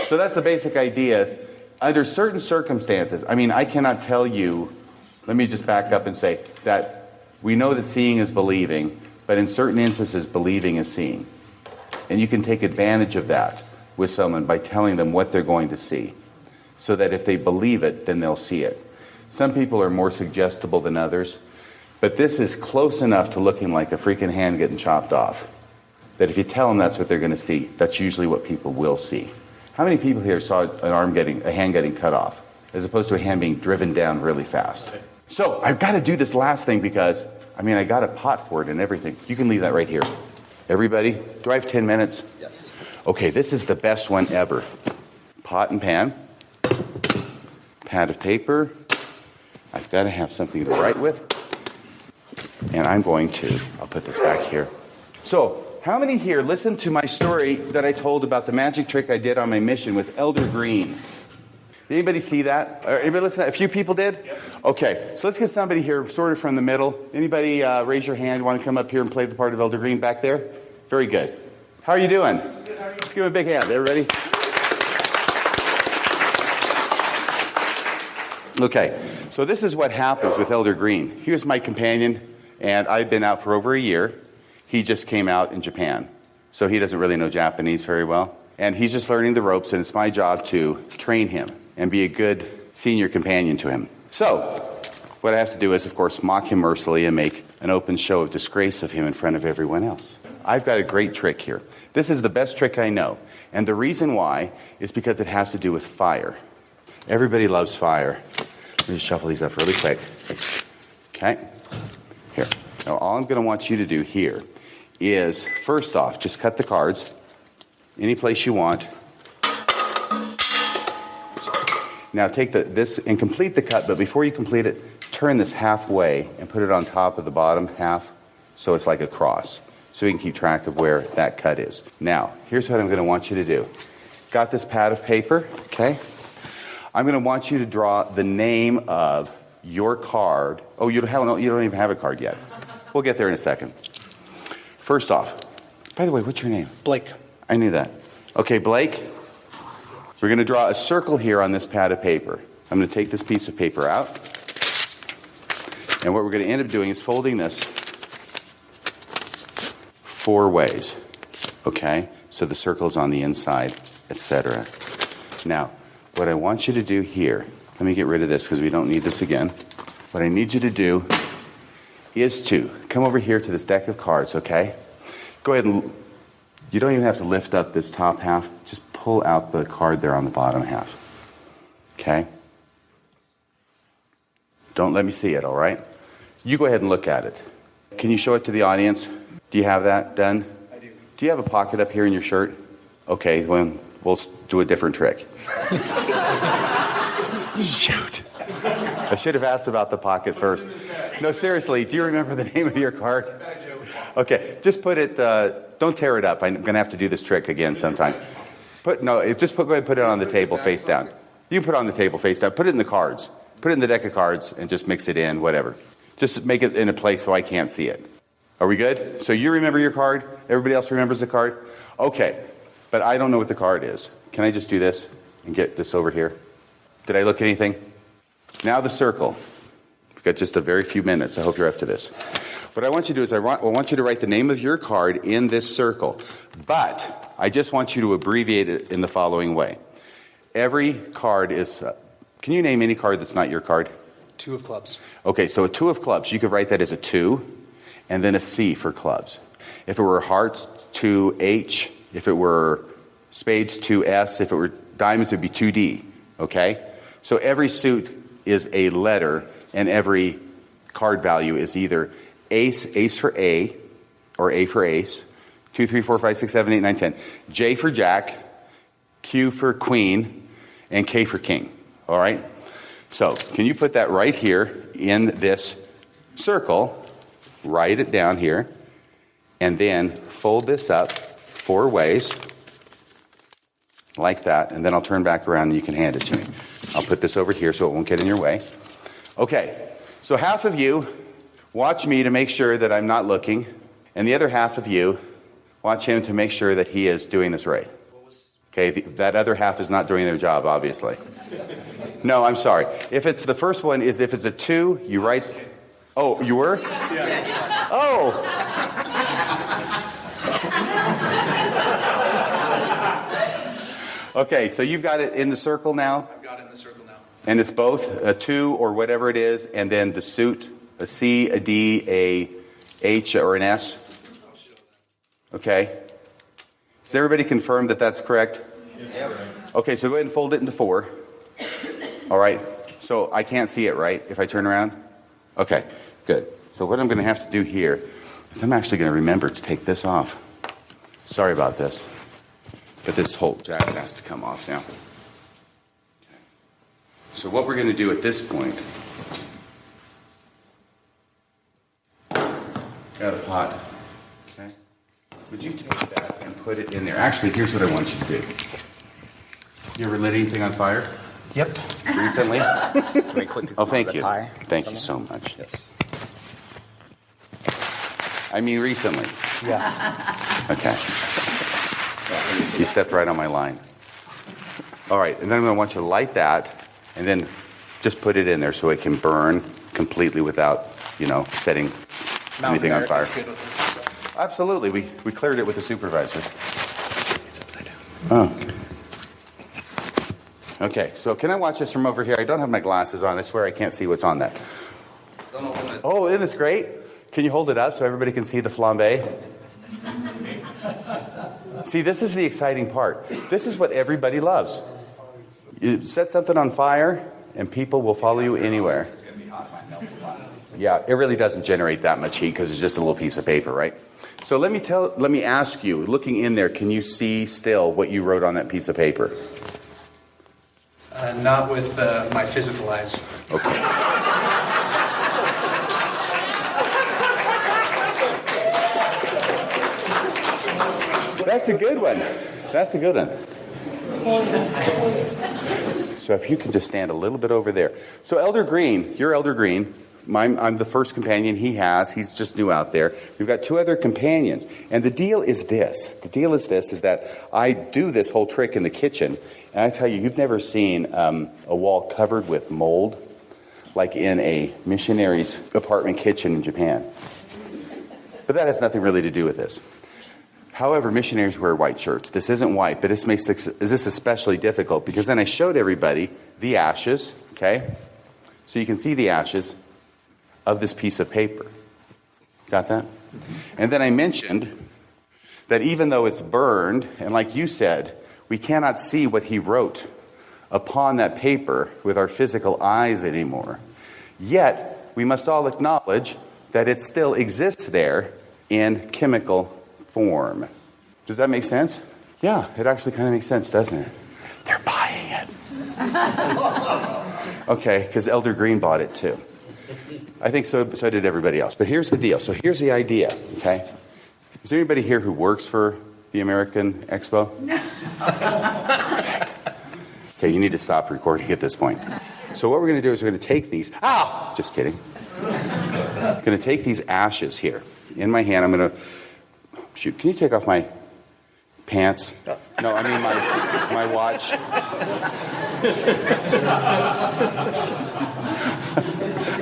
So that's the basic idea. Under certain circumstances, I mean, I cannot tell you, let me just back up and say that we know that seeing is believing, but in certain instances, believing is seeing. And you can take advantage of that with someone by telling them what they're going to see, so that if they believe it, then they'll see it. Some people are more suggestible than others, but this is close enough to looking like a freaking hand getting chopped off, that if you tell them that's what they're going to see, that's usually what people will see. How many people here saw a hand getting cut off, as opposed to a hand being driven down really fast? So I've got to do this last thing because, I got a pot for it and everything. You can leave that right here. Everybody, do I have 10 minutes? Yes. Okay, this is the best one ever. Pot and pan. pad of paper. I've got to have something to write with. And I'll put this back here. So, how many here listened to my story that I told about the magic trick I did on my mission with Elder Green? Did anybody see that? Anybody listen? A few people did? Yep. Okay, so let's get somebody here sort of from the middle. Anybody raise your hand, want to come up here and play the part of Elder Green back there? Very good. How are you doing? Good, how are you? Let's give him a big hand, everybody. Okay, so this is what happens with Elder Green. He was my companion, and I've been out for over a year. He just came out in Japan, so he doesn't really know Japanese very well. And he's just learning the ropes, and it's my job to train him and be a good senior companion to him. So, what I have to do is, of course, mock him mercilessly and make an open show of disgrace of him in front of everyone else. I've got a great trick here. This is the best trick I know. And the reason why is because it has to do with fire. Everybody loves fire. Let me just shuffle these up really quick. Okay. Here. Now, all I'm going to want you to do here is, first off, just cut the cards any place you want. Now take this and complete the cut, but before you complete it, turn this halfway and put it on top of the bottom half so it's like a cross, so we can keep track of where that cut is. Now, here's what I'm going to want you to do. Got this pad of paper, okay? I'm going to want you to draw the name of your card. Oh, you don't even have a card yet. We'll get there in a second. First off, by the way, what's your name? Blake. I knew that. Okay, Blake, we're going to draw a circle here on this pad of paper. I'm going to take this piece of paper out. And what we're going to end up doing is folding this 4 ways. Okay? So the circle's on the inside, etc. Now, what I want you to do here, let me get rid of this because we don't need this again. What I need you to do is to come over here to this deck of cards, okay? Go ahead and, you don't even have to lift up this top half. Just pull out the card there on the bottom half. Okay? Don't let me see it, all right? You go ahead and look at it. Can you show it to the audience? Do you have that done? I do. Do you have a pocket up here in your shirt? Okay, well, we'll do a different trick. Shoot. I should have asked about the pocket first. No, seriously, do you remember the name of your card? I do. Okay, just put it, don't tear it up. I'm going to have to do this trick again sometime. Go ahead and put it on the table face down. You can put it on the table face down. Put it in the cards. Put it in the deck of cards and just mix it in, whatever. Just make it in a place so I can't see it. Are we good? So you remember your card? Everybody else remembers the card? Okay, but I don't know what the card is. Can I just do this and get this over here? Did I look at anything? Now the circle. We've got just a very few minutes. I hope you're up to this. What I want you to do is I want you to write the name of your card in this circle. But I just want you to abbreviate it in the following way. Every card is... can you name any card that's not your card? 2 of clubs. Okay, so a 2 of clubs. You could write that as a 2 and then a C for clubs. If it were hearts, 2H. If it were spades, 2S. If it were diamonds, it would be 2D. Okay? So every suit is a letter, and every card value is either ace for A, or A for ace, 2, 3, 4, 5, 6, 7, 8, 9, 10. J for jack, Q for queen, and K for king. All right? So, can you put that right here in this circle, write it down here, and then fold this up 4 ways, like that, and then I'll turn back around and you can hand it to me. I'll put this over here so it won't get in your way. Okay, so half of you watch me to make sure that I'm not looking, and the other half of you watch him to make sure that he is doing this right. Okay, that other half is not doing their job, obviously. No, I'm sorry. If it's the first one, if it's a 2, you write... Oh, you were? Yeah. Oh! Okay, so you've got it in the circle now? I've got it in the circle now. And it's both a 2 or whatever it is, and then the suit, a C, a D, a H, or an S? Okay. Does everybody confirm that that's correct? Yes. Okay, so go ahead and fold it into 4. All right. So I can't see it, right, if I turn around? Okay, good. So what I'm going to have to do here is I'm actually going to remember to take this off. Sorry about this. But this whole jacket has to come off now. So what we're going to do at this point, got a pot. Okay. Would you take that and put it in there? Actually, here's what I want you to do. You ever lit anything on fire? Yep. Recently? Can I click Oh, thank the you. tie? Thank you so much. Yes. I mean recently. Yeah. Okay. You stepped right on my line. All right, and then I'm going to want you to light that and then just put it in there so it can burn completely without, setting anything on fire. Absolutely. We cleared it with the supervisor. Oh. Okay, so can I watch this from over here? I don't have my glasses on. I swear I can't see what's on that. Oh, isn't this great? Can you hold it up so everybody can see the flambe? See, this is the exciting part. This is what everybody loves. You set something on fire, and people will follow you anywhere. Yeah, it really doesn't generate that much heat because it's just a little piece of paper, right? So let me ask you, looking in there, can you see still what you wrote on that piece of paper? Not with my physical eyes. Okay. That's a good one. That's a good one. So if you can just stand a little bit over there. So Elder Green, you're Elder Green. I'm the first companion he's just new out there. We've got two other companions. And the deal is this. Is that I do this whole trick in the kitchen. And I tell you, you've never seen a wall covered with mold like in a missionary's apartment kitchen in Japan. But that has nothing really to do with this. However, missionaries wear white shirts. This isn't white, but this makes this especially difficult because then I showed everybody the ashes, okay? So you can see the ashes of this piece of paper. Got that? And then I mentioned that even though it's burned, and like you said, we cannot see what he wrote upon that paper with our physical eyes anymore. Yet, we must all acknowledge that it still exists there in chemical form. Does that make sense? Yeah, it actually kind of makes sense, doesn't it? They're buying it. Okay, because Elder Green bought it too. I think so did everybody else. But here's the deal. So here's the idea, okay? Is there anybody here who works for the American Expo? No. Perfect. Okay, you need to stop recording at this point. So what we're going to do is we're going to take these. Ow! Just kidding. I'm going to take these ashes here. In my hand, I'm going to... Shoot, can you take off my pants? No, I mean my watch.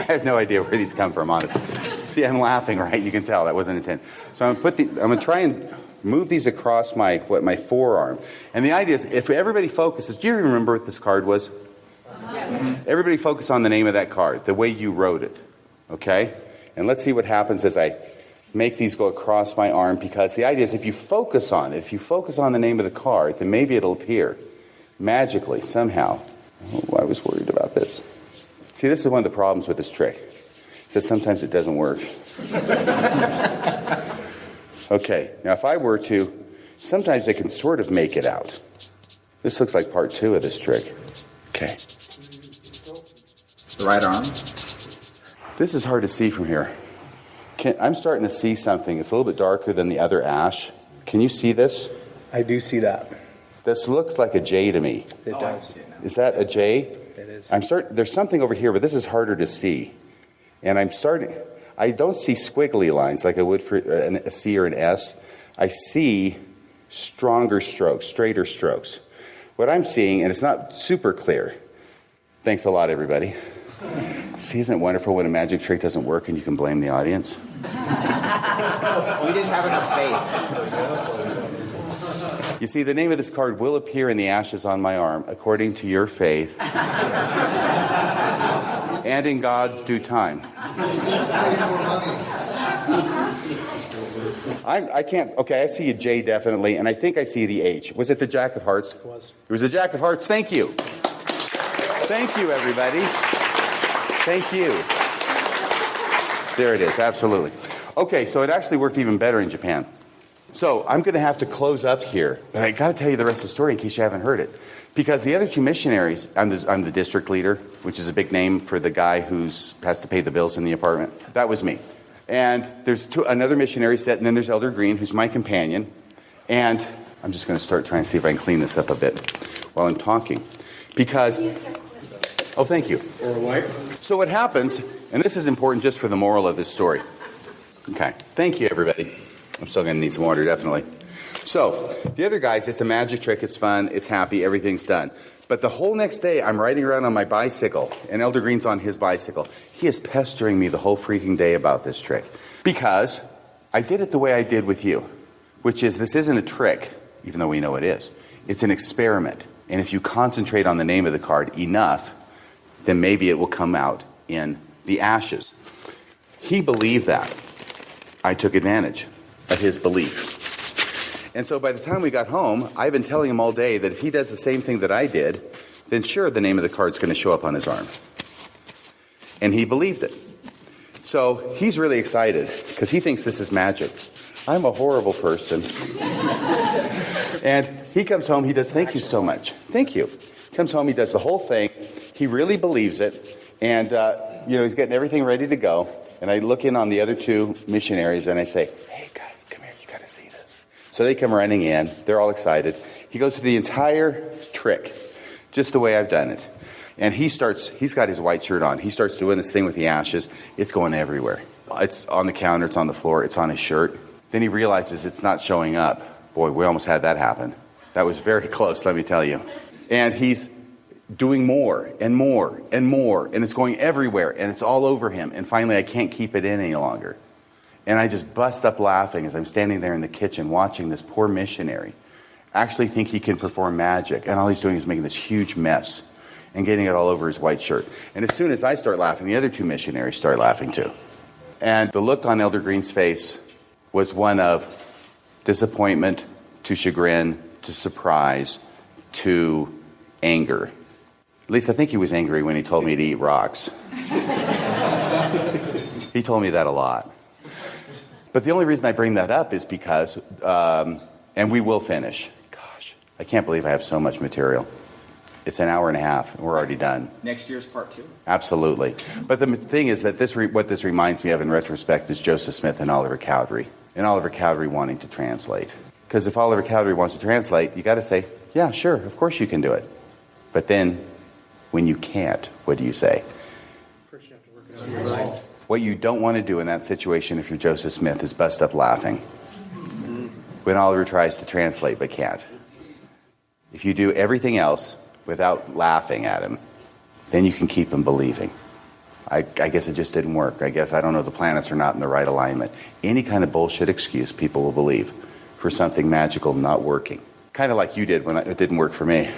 I have no idea where these come from, honestly. See, I'm laughing, right? You can tell that wasn't intended. So I'm going to try and move these across my forearm. And the idea is, if everybody focuses, do you remember what this card was? Yes. Everybody focus on the name of that card, the way you wrote it, okay? And let's see what happens as I make these go across my arm, because the idea is if you focus on it, if you focus on the name of the card, then maybe it'll appear magically, somehow. Oh, I was worried about this. See, this is one of the problems with this trick. Is that sometimes it doesn't work. Okay, now if I were to, sometimes I can sort of make it out. This looks like part 2 of this trick. Okay. The right arm. This is hard to see from here. I'm starting to see something. It's a little bit darker than the other ash. Can you see this? I do see that. This looks like a J to me. It does. Is that a J? It is. There's something over here, but this is harder to see. And I don't see squiggly lines like I would for a C or an S. I see stronger strokes, straighter strokes. What I'm seeing, and it's not super clear. Thanks a lot, everybody. See, isn't it wonderful when a magic trick doesn't work and you can blame the audience? We didn't have enough faith. You see, the name of this card will appear in the ashes on my arm, according to your faith, and in God's due time. I can't, okay, I see a J definitely, and I think I see the H. Was it the Jack of Hearts? It was. It was the Jack of Hearts. Thank you. Thank you, everybody. Thank you. There it is, absolutely. Okay, so it actually worked even better in Japan. So I'm going to have to close up here, but I got to tell you the rest of the story in case you haven't heard it. Because the other two missionaries, I'm the district leader, which is a big name for the guy who has to pay the bills in the apartment. That was me. And there's another missionary set, and then there's Elder Green, who's my companion. And I'm just going to start trying to see if I can clean this up a bit while I'm talking. Because, oh, thank you. Or a wipe. So what happens, and this is important just for the moral of this story. Okay, thank you, everybody. I'm still going to need some water, definitely. So, the other guys, it's a magic trick, it's fun, it's happy, everything's done. But the whole next day, I'm riding around on my bicycle, and Elder Green's on his bicycle. He is pestering me the whole freaking day about this trick. Because I did it the way I did with you, which is this isn't a trick, even though we know it is. It's an experiment. And if you concentrate on the name of the card enough, then maybe it will come out in the ashes. He believed that. I took advantage of his belief. And so by the time we got home, I've been telling him all day that if he does the same thing that I did, then sure, the name of the card's going to show up on his arm. And he believed it. So he's really excited because he thinks this is magic. I'm a horrible person. And he comes home, he does, thank you so much. Thank you. Comes home, he does the whole thing. He really believes it. And, he's getting everything ready to go. And I look in on the other two missionaries and I say, hey guys, come here, you got to see this. So they come running in. They're all excited. He goes through the entire trick, just the way I've done it. And he's got his white shirt on. He starts doing this thing with the ashes. It's going everywhere. It's on the counter, it's on the floor, it's on his shirt. Then he realizes it's not showing up. Boy, we almost had that happen. That was very close, let me tell you. And he's doing more and more and more, and it's going everywhere, and it's all over him. And finally, I can't keep it in any longer. And I just bust up laughing as I'm standing there in the kitchen watching this poor missionary actually think he can perform magic. And all he's doing is making this huge mess and getting it all over his white shirt. And as soon as I start laughing, the other two missionaries start laughing too. And the look on Elder Green's face was one of disappointment to chagrin to surprise to anger. At least I think he was angry when he told me to eat rocks. He told me that a lot. But the only reason I bring that up is because, and we will finish. Gosh, I can't believe I have so much material. It's an hour and a half, and we're already done. Next year's part 2. Absolutely. But the thing is that what this reminds me of in retrospect is Joseph Smith and Oliver Cowdery. And Oliver Cowdery wanting to translate. Because if Oliver Cowdery wants to translate, you got to say, yeah, sure, of course you can do it. But then, when you can't, what do you say? First you have to work it out in your mind. What you don't want to do in that situation if you're Joseph Smith is bust up laughing. When Oliver tries to translate but can't. If you do everything else without laughing at him, then you can keep him believing. I guess it just didn't work. I don't know, the planets are not in the right alignment. Any kind of bullshit excuse people will believe for something magical not working. Kind of like you did when it didn't work for me.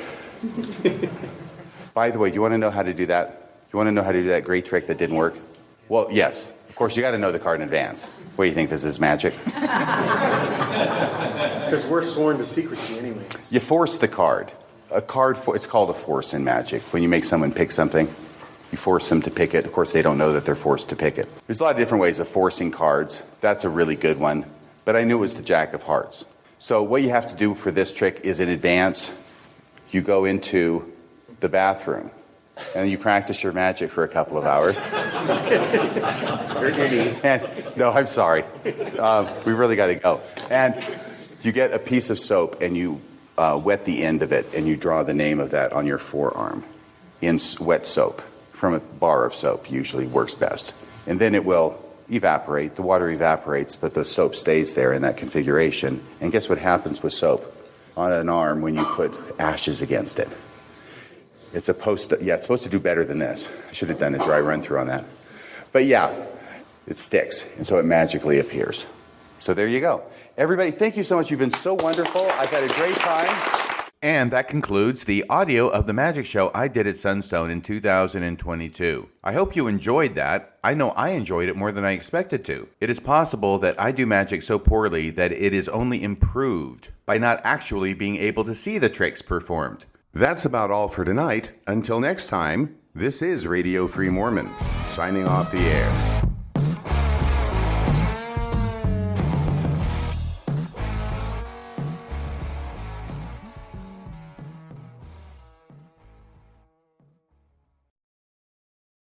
By the way, do you want to know how to do that? You want to know how to do that great trick that didn't work? Well, yes. Of course, you got to know the card in advance. What do you think, this is magic? Because we're sworn to secrecy anyways. You force the card. It's called a force in magic. When you make someone pick something, you force them to pick it. Of course, they don't know that they're forced to pick it. There's a lot of different ways of forcing cards. That's a really good one. But I knew it was the Jack of Hearts. So what you have to do for this trick is in advance, you go into the bathroom and you practice your magic for a couple of hours. No, I'm sorry. We really got to go. And you get a piece of soap and you wet the end of it and you draw the name of that on your forearm in wet soap. From a bar of soap usually works best. And then it will evaporate. The water evaporates, but the soap stays there in that configuration. And guess what happens with soap on an arm when you put ashes against it? It's supposed to do better than this. I should have done a dry run through on that. But yeah, it sticks, and so it magically appears. So there you go. Everybody, thank you so much. You've been so wonderful. I've had a great time. And that concludes the audio of the magic show I did at Sunstone in 2022. I hope you enjoyed that. I know I enjoyed it more than I expected to. It is possible that I do magic so poorly that it is only improved by not actually being able to see the tricks performed. That's about all for tonight. Until next time, this is Radio Free Mormon, signing off the air.